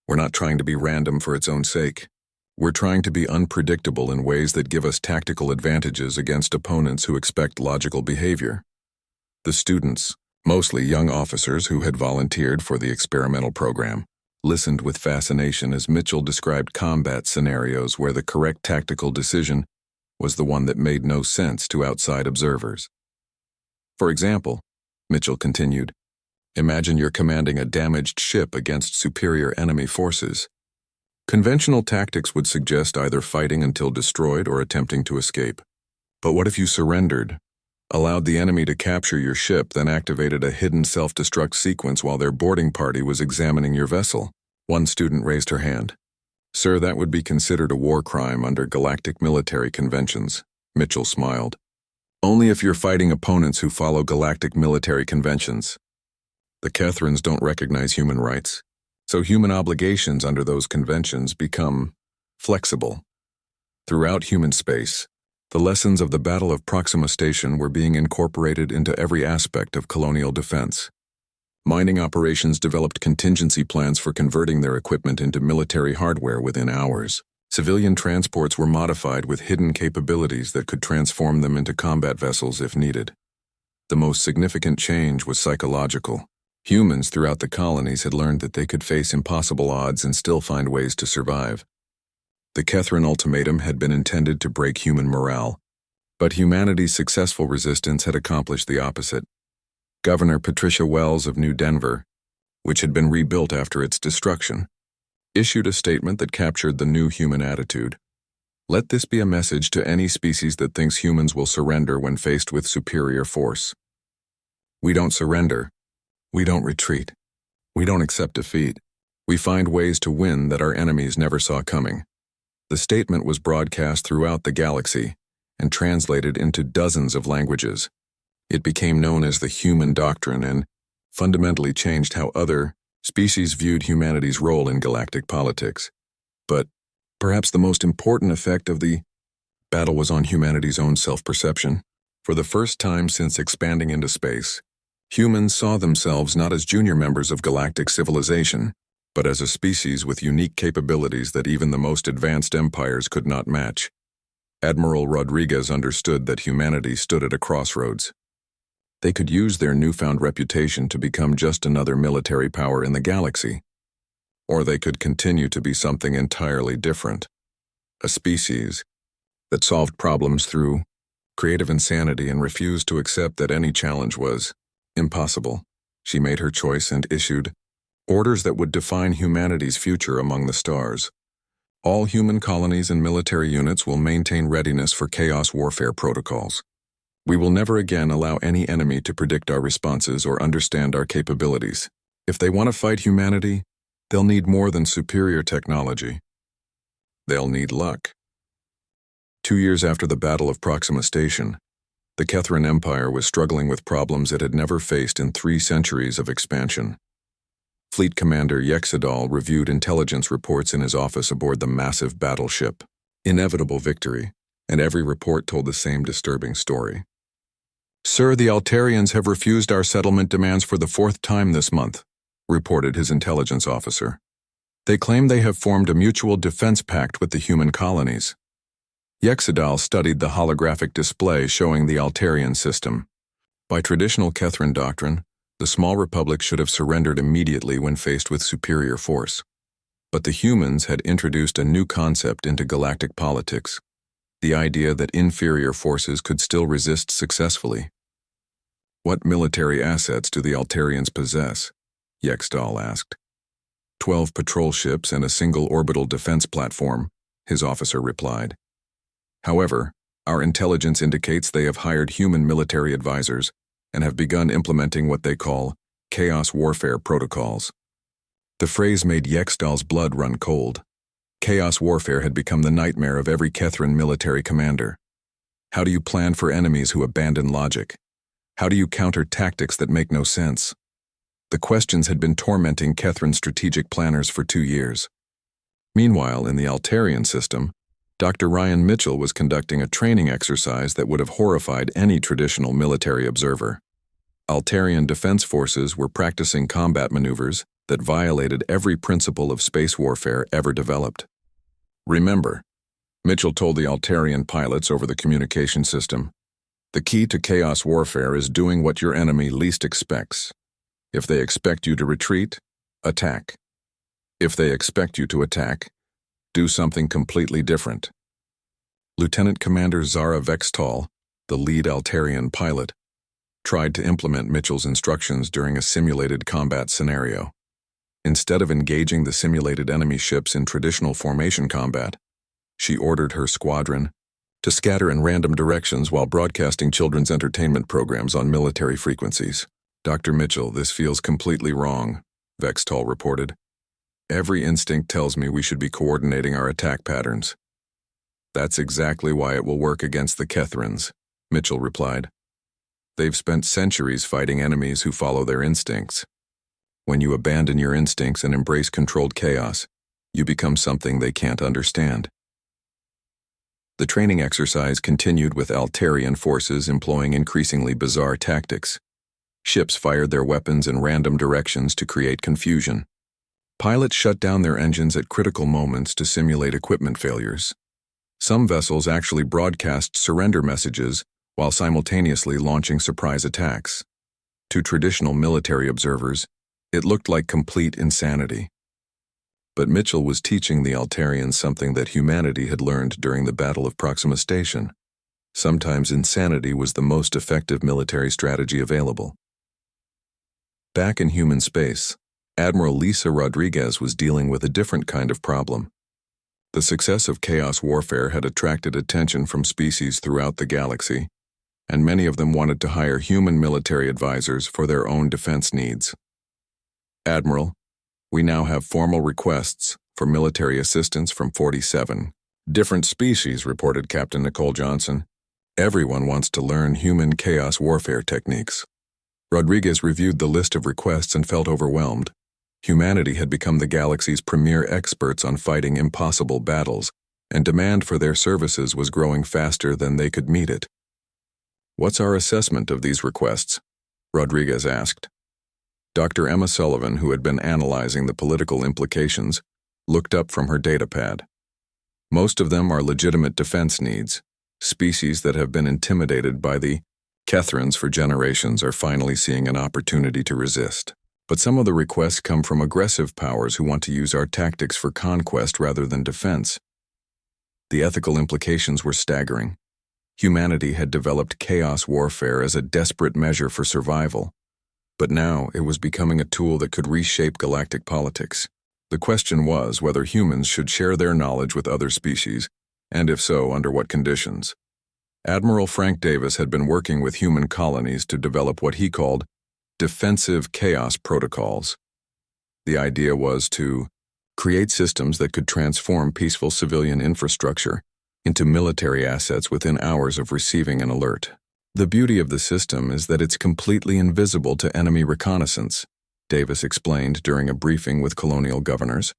"We're not trying to be random for its own sake. We're trying to be unpredictable in ways that give us tactical advantages against opponents who expect logical behavior." The students, mostly young officers who had volunteered for the experimental program, listened with fascination as Mitchell described combat scenarios where the correct tactical decision was the one that made no sense to outside observers. "For example," Mitchell continued, "imagine you're commanding a damaged ship against superior enemy forces. Conventional tactics would suggest either fighting until destroyed or attempting to escape. But what if you surrendered, allowed the enemy to capture your ship, then activated a hidden self-destruct sequence while their boarding party was examining your vessel?" One student raised her hand. "Sir, that would be considered a war crime under galactic military conventions," Mitchell smiled. "Only if you're fighting opponents who follow galactic military conventions. The Kethrans don't recognize human rights, so human obligations under those conventions become flexible." Throughout human space, the lessons of the Battle of Proxima Station were being incorporated into every aspect of colonial defense. Mining operations developed contingency plans for converting their equipment into military hardware within hours. Civilian transports were modified with hidden capabilities that could transform them into combat vessels if needed. The most significant change was psychological. Humans throughout the colonies had learned that they could face impossible odds and still find ways to survive. The Kethran ultimatum had been intended to break human morale, but humanity's successful resistance had accomplished the opposite. Governor Patricia Wells of New Denver, which had been rebuilt after its destruction, issued a statement that captured the new human attitude. "Let this be a message to any species that thinks humans will surrender when faced with superior force. We don't surrender. We don't retreat. We don't accept defeat. We find ways to win that our enemies never saw coming." The statement was broadcast throughout the galaxy and translated into dozens of languages. It became known as the human doctrine and fundamentally changed how other species viewed humanity's role in galactic politics. But perhaps the most important effect of the battle was on humanity's own self-perception. For the first time since expanding into space, humans saw themselves not as junior members of galactic civilization, but as a species with unique capabilities that even the most advanced empires could not match. Admiral Rodriguez understood that humanity stood at a crossroads. They could use their newfound reputation to become just another military power in the galaxy, or they could continue to be something entirely different, a species that solved problems through creative insanity and refused to accept that any challenge was impossible. She made her choice and issued orders that would define humanity's future among the stars. All human colonies and military units will maintain readiness for chaos warfare protocols. We will never again allow any enemy to predict our responses or understand our capabilities. If they want to fight humanity, they'll need more than superior technology. They'll need luck. 2 years after the Battle of Proxima Station, the Kethran Empire was struggling with problems it had never faced in 3 centuries of expansion. Fleet Commander Yexadal reviewed intelligence reports in his office aboard the massive battleship. Inevitable victory, and every report told the same disturbing story. "Sir, the Altarians have refused our settlement demands for the 4th time this month," reported his intelligence officer. "They claim they have formed a mutual defense pact with the human colonies." Yexadal studied the holographic display showing the Altarian system. By traditional Kethran doctrine, the small republic should have surrendered immediately when faced with superior force. But the humans had introduced a new concept into galactic politics, the idea that inferior forces could still resist successfully. "What military assets do the Altarians possess?" Yexdal asked. 12 patrol ships and a single orbital defense platform," his officer replied. "However, our intelligence indicates they have hired human military advisors and have begun implementing what they call chaos warfare protocols." The phrase made Yexdal's blood run cold. Chaos warfare had become the nightmare of every Kethran military commander. How do you plan for enemies who abandon logic? How do you counter tactics that make no sense? The questions had been tormenting Kethran strategic planners for 2 years. Meanwhile, in the Altarian system, Dr. Ryan Mitchell was conducting a training exercise that would have horrified any traditional military observer. Altarian defense forces were practicing combat maneuvers that violated every principle of space warfare ever developed. "Remember," Mitchell told the Altarian pilots over the communication system, "the key to chaos warfare is doing what your enemy least expects. If they expect you to retreat, attack. If they expect you to attack, do something completely different." Lieutenant Commander Zara Vextal, the lead Altarian pilot, tried to implement Mitchell's instructions during a simulated combat scenario. Instead of engaging the simulated enemy ships in traditional formation combat, she ordered her squadron to scatter in random directions while broadcasting children's entertainment programs on military frequencies. "Dr. Mitchell, this feels completely wrong," Vextal reported. "Every instinct tells me we should be coordinating our attack patterns." "That's exactly why it will work against the Kethrans," Mitchell replied. "They've spent centuries fighting enemies who follow their instincts. When you abandon your instincts and embrace controlled chaos, you become something they can't understand." The training exercise continued with Altarian forces employing increasingly bizarre tactics. Ships fired their weapons in random directions to create confusion. Pilots shut down their engines at critical moments to simulate equipment failures. Some vessels actually broadcast surrender messages while simultaneously launching surprise attacks. To traditional military observers, it looked like complete insanity. But Mitchell was teaching the Altarians something that humanity had learned during the Battle of Proxima Station. Sometimes insanity was the most effective military strategy available. Back in human space, Admiral Lisa Rodriguez was dealing with a different kind of problem. The success of chaos warfare had attracted attention from species throughout the galaxy, and many of them wanted to hire human military advisors for their own defense needs. "Admiral, we now have formal requests for military assistance from 47 different species," reported Captain Nicole Johnson. "Everyone wants to learn human chaos warfare techniques." Rodriguez reviewed the list of requests and felt overwhelmed. Humanity had become the galaxy's premier experts on fighting impossible battles, and demand for their services was growing faster than they could meet it. "What's our assessment of these requests?" Rodriguez asked. Dr. Emma Sullivan, who had been analyzing the political implications, looked up from her datapad. "Most of them are legitimate defense needs. Species that have been intimidated by the Kethrans for generations are finally seeing an opportunity to resist. But some of the requests come from aggressive powers who want to use our tactics for conquest rather than defense." The ethical implications were staggering. Humanity had developed chaos warfare as a desperate measure for survival, but now it was becoming a tool that could reshape galactic politics. The question was whether humans should share their knowledge with other species, and if so, under what conditions. Admiral Frank Davis had been working with human colonies to develop what he called defensive chaos protocols. The idea was to create systems that could transform peaceful civilian infrastructure into military assets within hours of receiving an alert. "The beauty of the system is that it's completely invisible to enemy reconnaissance," Davis explained during a briefing with colonial governors.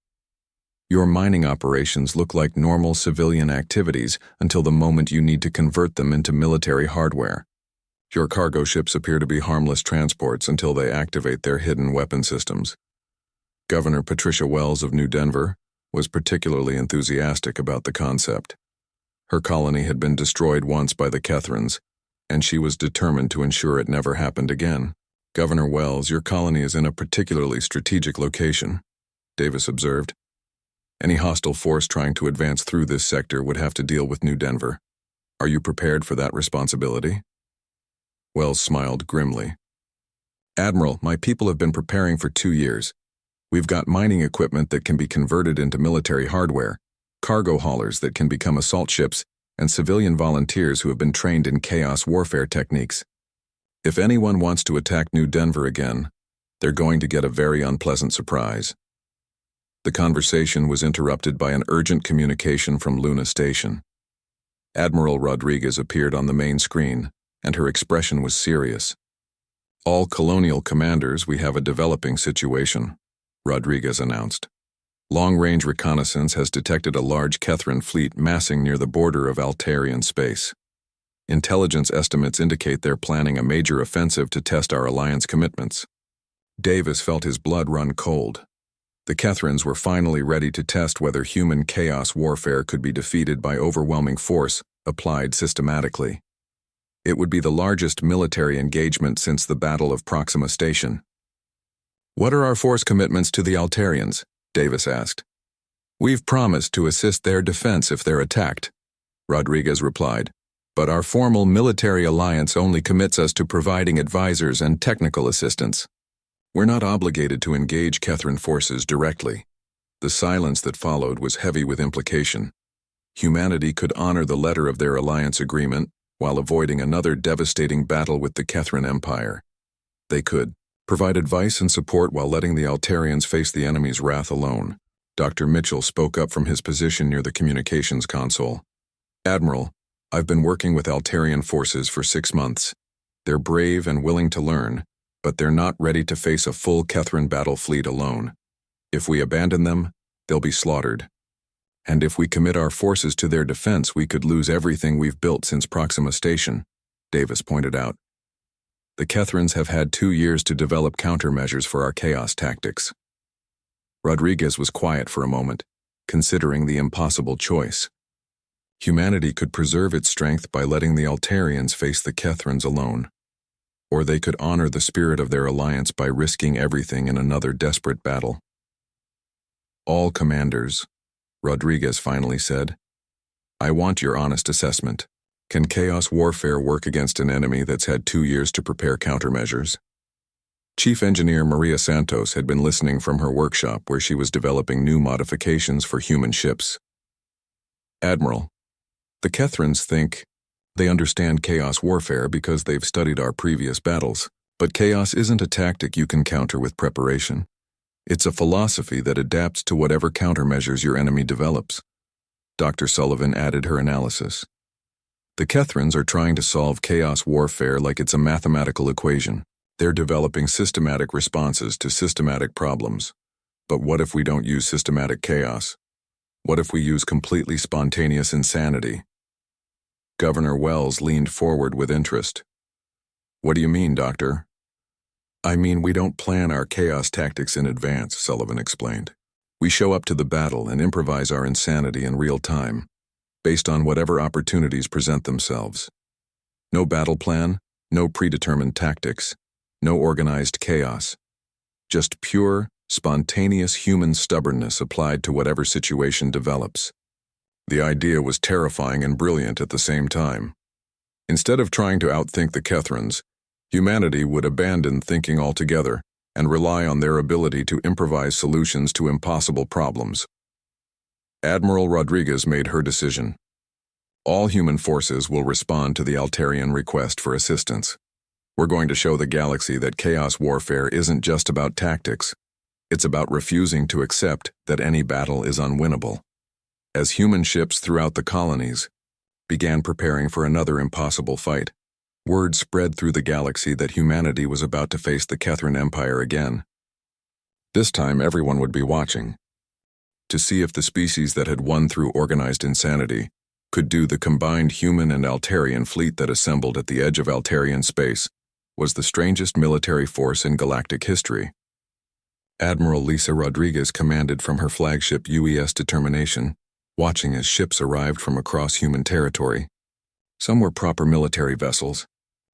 Your mining operations look like normal civilian activities until the moment you need to convert them into military hardware. Your cargo ships appear to be harmless transports until they activate their hidden weapon systems. Governor Patricia Wells of New Denver was particularly enthusiastic about the concept. Her colony had been destroyed once by the Kethrans, and she was determined to ensure it never happened again. Governor Wells, your colony is in a particularly strategic location, Davis observed. Any hostile force trying to advance through this sector would have to deal with New Denver. Are you prepared for that responsibility? Wells smiled grimly. Admiral, my people have been preparing for 2 years. We've got mining equipment that can be converted into military hardware, cargo haulers that can become assault ships, and civilian volunteers who have been trained in chaos warfare techniques. If anyone wants to attack New Denver again, they're going to get a very unpleasant surprise. The conversation was interrupted by an urgent communication from Luna Station. Admiral Rodriguez appeared on the main screen, and her expression was serious. All colonial commanders, we have a developing situation, Rodriguez announced. Long-range reconnaissance has detected a large Kethran fleet massing near the border of Altarian space. Intelligence estimates indicate they're planning a major offensive to test our alliance commitments. Davis felt his blood run cold. The Kethrans were finally ready to test whether human chaos warfare could be defeated by overwhelming force applied systematically. It would be the largest military engagement since the Battle of Proxima Station. What are our force commitments to the Altarians? Davis asked. We've promised to assist their defense if they're attacked, Rodriguez replied, but our formal military alliance only commits us to providing advisors and technical assistance. We're not obligated to engage Kethran forces directly. The silence that followed was heavy with implication. Humanity could honor the letter of their alliance agreement while avoiding another devastating battle with the Kethran Empire. They could provide advice and support while letting the Altarians face the enemy's wrath alone. Dr. Mitchell spoke up from his position near the communications console. Admiral, I've been working with Altarian forces for 6 months. They're brave and willing to learn, but they're not ready to face a full Kethran battle fleet alone. If we abandon them, they'll be slaughtered. And if we commit our forces to their defense, we could lose everything we've built since Proxima Station, Davis pointed out. The Kethrans have had 2 years to develop countermeasures for our chaos tactics. Rodriguez was quiet for a moment, considering the impossible choice. Humanity could preserve its strength by letting the Altarians face the Kethrans alone. Or they could honor the spirit of their alliance by risking everything in another desperate battle. All commanders, Rodriguez finally said, I want your honest assessment. Can chaos warfare work against an enemy that's had 2 years to prepare countermeasures? Chief Engineer Maria Santos had been listening from her workshop where she was developing new modifications for human ships. Admiral, the Kethrans think they understand chaos warfare because they've studied our previous battles, but chaos isn't a tactic you can counter with preparation. It's a philosophy that adapts to whatever countermeasures your enemy develops. Dr. Sullivan added her analysis. The Kethrans are trying to solve chaos warfare like it's a mathematical equation. They're developing systematic responses to systematic problems. But what if we don't use systematic chaos? What if we use completely spontaneous insanity? Governor Wells leaned forward with interest. What do you mean, Doctor? I mean, we don't plan our chaos tactics in advance, Sullivan explained. We show up to the battle and improvise our insanity in real time, based on whatever opportunities present themselves. No battle plan, no predetermined tactics, no organized chaos. Just pure, spontaneous human stubbornness applied to whatever situation develops. The idea was terrifying and brilliant at the same time. Instead of trying to outthink the Kethrans, humanity would abandon thinking altogether and rely on their ability to improvise solutions to impossible problems. Admiral Rodriguez made her decision. All human forces will respond to the Altarian request for assistance. We're going to show the galaxy that chaos warfare isn't just about tactics. It's about refusing to accept that any battle is unwinnable. As human ships throughout the colonies began preparing for another impossible fight, word spread through the galaxy that humanity was about to face the Kethran Empire again. This time everyone would be watching. to see if the species that had won through organized insanity could do the combined human and Altarian fleet that assembled at the edge of Altarian space was the strangest military force in galactic history. Admiral Lisa Rodriguez commanded from her flagship UES Determination, watching as ships arrived from across human territory. Some were proper military vessels,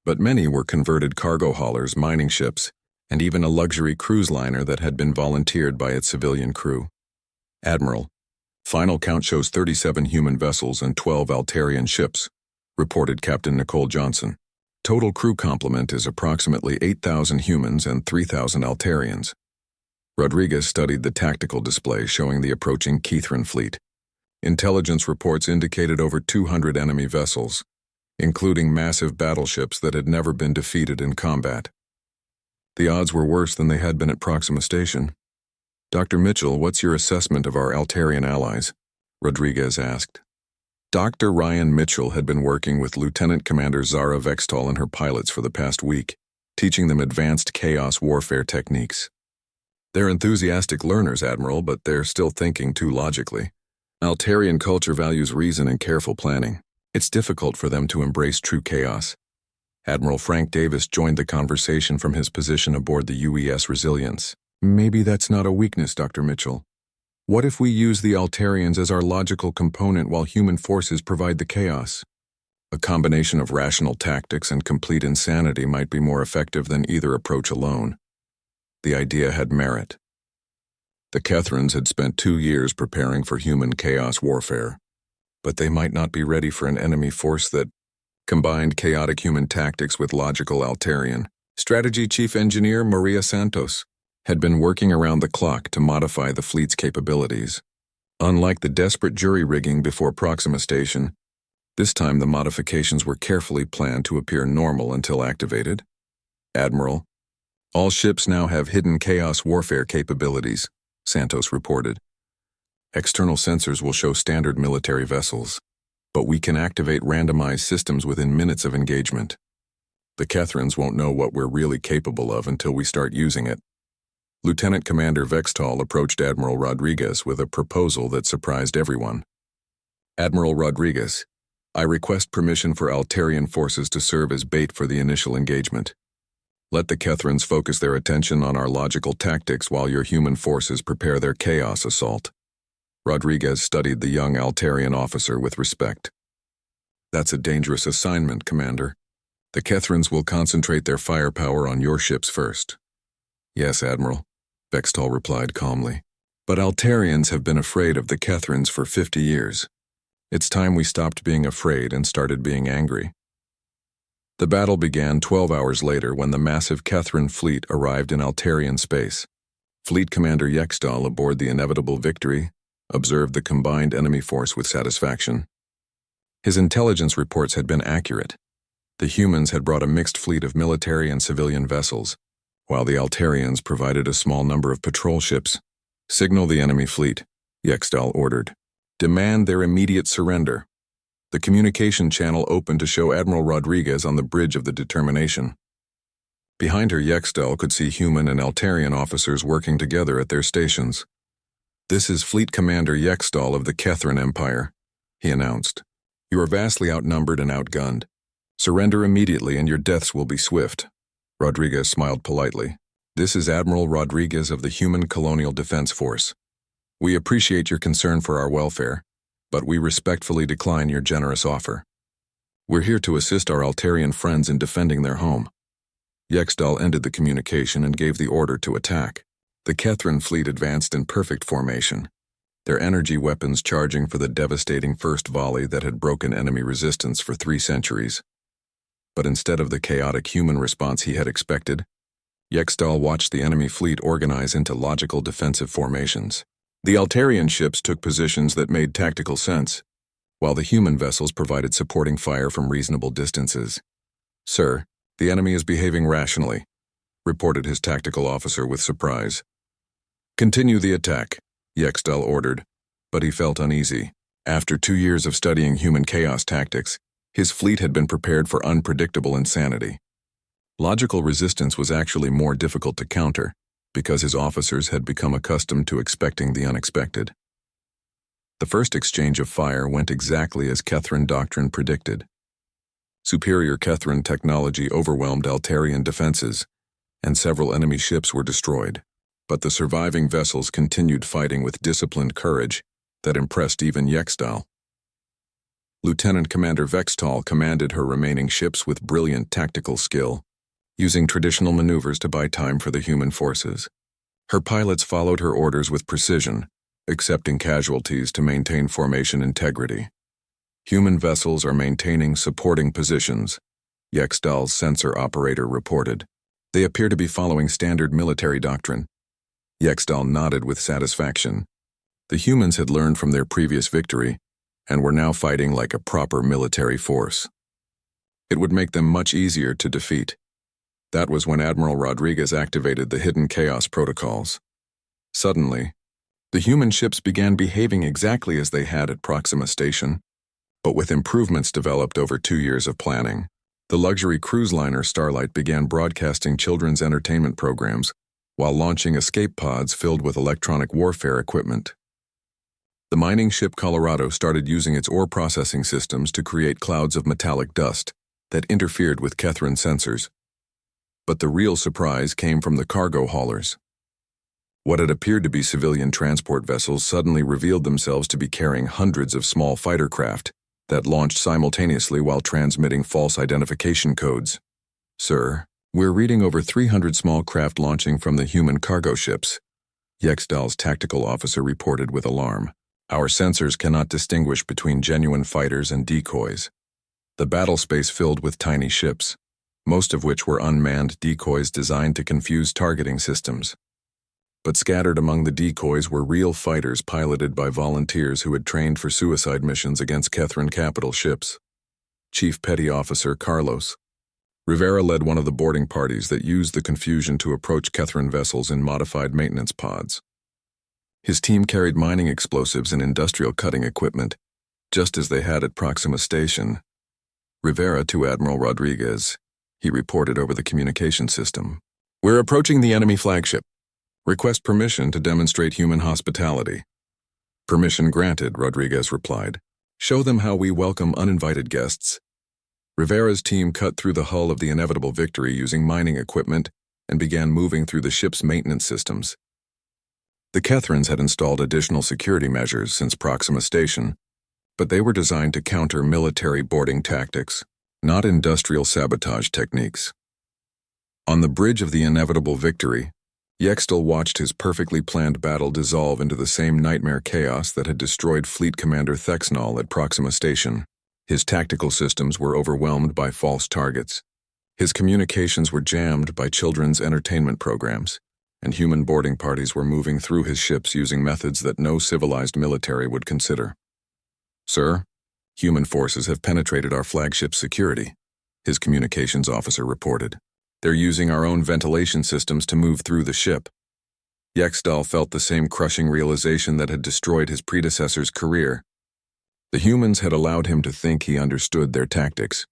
but many were converted cargo haulers, mining ships, and even a luxury cruise liner that had been volunteered by its civilian crew. Admiral, final count shows 37 human vessels and 12 Altarian ships, reported Captain Nicole Johnson. Total crew complement is approximately 8,000 humans and 3,000 Altarians. Rodriguez studied the tactical display showing the approaching Kethran fleet. Intelligence reports indicated over 200 enemy vessels, including massive battleships that had never been defeated in combat. The odds were worse than they had been at Proxima Station. Dr. Mitchell, what's your assessment of our Altarian allies? Rodriguez asked. Dr. Ryan Mitchell had been working with Lieutenant Commander Zara Vextal and her pilots for the past week, teaching them advanced chaos warfare techniques. They're enthusiastic learners, Admiral, but they're still thinking too logically. Altarian culture values reason and careful planning. It's difficult for them to embrace true chaos. Admiral Frank Davis joined the conversation from his position aboard the UES Resilience. Maybe that's not a weakness, Dr. Mitchell. What if we use the Altarians as our logical component while human forces provide the chaos? A combination of rational tactics and complete insanity might be more effective than either approach alone. The idea had merit. The Kethrans had spent 2 years preparing for human chaos warfare, but they might not be ready for an enemy force that combined chaotic human tactics with logical Altarian. Strategy Chief Engineer Maria Santos had been working around the clock to modify the fleet's capabilities. Unlike the desperate jury rigging before Proxima Station, this time the modifications were carefully planned to appear normal until activated. Admiral, all ships now have hidden chaos warfare capabilities, Santos reported. External sensors will show standard military vessels, but we can activate randomized systems within minutes of engagement. The Kethrans won't know what we're really capable of until we start using it. Lieutenant Commander Vextal approached Admiral Rodriguez with a proposal that surprised everyone. Admiral Rodriguez, I request permission for Altarian forces to serve as bait for the initial engagement. Let the Kethrans focus their attention on our logical tactics while your human forces prepare their chaos assault. Rodriguez studied the young Altarian officer with respect. That's a dangerous assignment, Commander. The Kethrans will concentrate their firepower on your ships first. Yes, Admiral, Vextal replied calmly. But Altarians have been afraid of the Kethrans for 50 years. It's time we stopped being afraid and started being angry. The battle began 12 hours later when the massive Kethran fleet arrived in Altarian space. Fleet Commander Yextal, aboard the inevitable Victory, observed the combined enemy force with satisfaction. His intelligence reports had been accurate. The humans had brought a mixed fleet of military and civilian vessels, while the Altarians provided a small number of patrol ships. Signal the enemy fleet, Yextal ordered. Demand their immediate surrender. The communication channel opened to show Admiral Rodriguez on the bridge of the Determination. Behind her, Yextal could see human and Altarian officers working together at their stations. This is Fleet Commander Yextal of the Kethran Empire, he announced. You are vastly outnumbered and outgunned. Surrender immediately and your deaths will be swift. Rodriguez smiled politely. This is Admiral Rodriguez of the Human Colonial Defense Force. We appreciate your concern for our welfare, but we respectfully decline your generous offer. We're here to assist our Altarian friends in defending their home. Yextal ended the communication and gave the order to attack. The Kethran fleet advanced in perfect formation, their energy weapons charging for the devastating first volley that had broken enemy resistance for 3 centuries. But instead of the chaotic human response he had expected, Yextal watched the enemy fleet organize into logical defensive formations. The Altarian ships took positions that made tactical sense, while the human vessels provided supporting fire from reasonable distances. Sir, the enemy is behaving rationally, reported his tactical officer with surprise. Continue the attack, Yextal ordered, but he felt uneasy. After 2 years of studying human chaos tactics, his fleet had been prepared for unpredictable insanity. Logical resistance was actually more difficult to counter, because his officers had become accustomed to expecting the unexpected. The first exchange of fire went exactly as Kethrin doctrine predicted. Superior Kethrin technology overwhelmed Altarian defenses, and several enemy ships were destroyed. But the surviving vessels continued fighting with disciplined courage that impressed even Yextal. Lieutenant Commander Vextal commanded her remaining ships with brilliant tactical skill, using traditional maneuvers to buy time for the human forces. Her pilots followed her orders with precision, accepting casualties to maintain formation integrity. Human vessels are maintaining supporting positions, Yextal's sensor operator reported. They appear to be following standard military doctrine. Yextal nodded with satisfaction. The humans had learned from their previous victory and were now fighting like a proper military force. It would make them much easier to defeat. That was when Admiral Rodriguez activated the hidden chaos protocols. Suddenly, the human ships began behaving exactly as they had at Proxima Station, but with improvements developed over 2 years of planning. The luxury cruise liner Starlight began broadcasting children's entertainment programs while launching escape pods filled with electronic warfare equipment. The mining ship Colorado started using its ore processing systems to create clouds of metallic dust that interfered with Kethrin sensors. But the real surprise came from the cargo haulers. What had appeared to be civilian transport vessels suddenly revealed themselves to be carrying hundreds of small fighter craft that launched simultaneously while transmitting false identification codes. "Sir, we're reading over 300 small craft launching from the human cargo ships," Yextal's tactical officer reported with alarm. "Our sensors cannot distinguish between genuine fighters and decoys." The battle space filled with tiny ships, most of which were unmanned decoys designed to confuse targeting systems. But scattered among the decoys were real fighters piloted by volunteers who had trained for suicide missions against Kethrin capital ships. Chief Petty Officer Carlos Rivera led one of the boarding parties that used the confusion to approach Kethrin vessels in modified maintenance pods. His team carried mining explosives and industrial cutting equipment, just as they had at Proxima Station. Rivera to Admiral Rodriguez, he reported over the communication system. "We're approaching the enemy flagship. Request permission to demonstrate human hospitality." "Permission granted," Rodriguez replied. "Show them how we welcome uninvited guests." Rivera's team cut through the hull of the inevitable Victory using mining equipment and began moving through the ship's maintenance systems. The Kethrins had installed additional security measures since Proxima Station, but they were designed to counter military boarding tactics, not industrial sabotage techniques. On the bridge of the inevitable Victory, Yextal watched his perfectly planned battle dissolve into the same nightmare chaos that had destroyed Fleet Commander Thexnol at Proxima Station. His tactical systems were overwhelmed by false targets. His communications were jammed by children's entertainment programs, and human boarding parties were moving through his ships using methods that no civilized military would consider. "Sir, human forces have penetrated our flagship's security," his communications officer reported. "They're using our own ventilation systems to move through the ship." Yextal felt the same crushing realization that had destroyed his predecessor's career. The humans had allowed him to think he understood their tactics,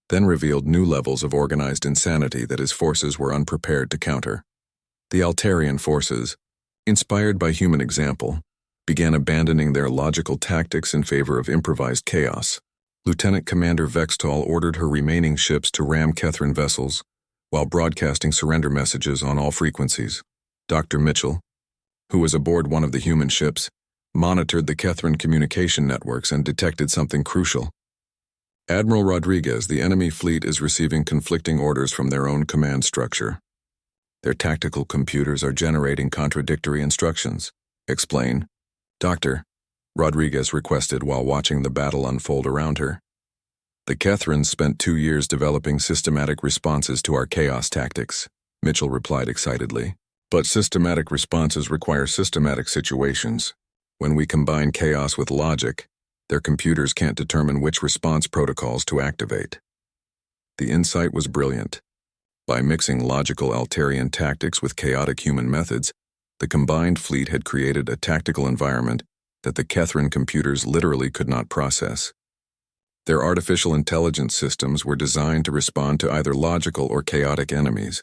then revealed new levels of organized insanity that his forces were unprepared to counter. The Altarian forces, inspired by human example, began abandoning their logical tactics in favor of improvised chaos. Lieutenant Commander Vextal ordered her remaining ships to ram Kethrin vessels, while broadcasting surrender messages on all frequencies. Dr. Mitchell, who was aboard one of the human ships, monitored the Kethrin communication networks and detected something crucial. "Admiral Rodriguez, the enemy fleet is receiving conflicting orders from their own command structure. Their tactical computers are generating contradictory instructions." "Explain." "Doctor," Rodriguez requested while watching the battle unfold around her. "The Kethrins spent 2 years developing systematic responses to our chaos tactics," Mitchell replied excitedly. "But systematic responses require systematic situations. When we combine chaos with logic, their computers can't determine which response protocols to activate." The insight was brilliant. By mixing logical Altarian tactics with chaotic human methods, the combined fleet had created a tactical environment that the Kethrin computers literally could not process. Their artificial intelligence systems were designed to respond to either logical or chaotic enemies,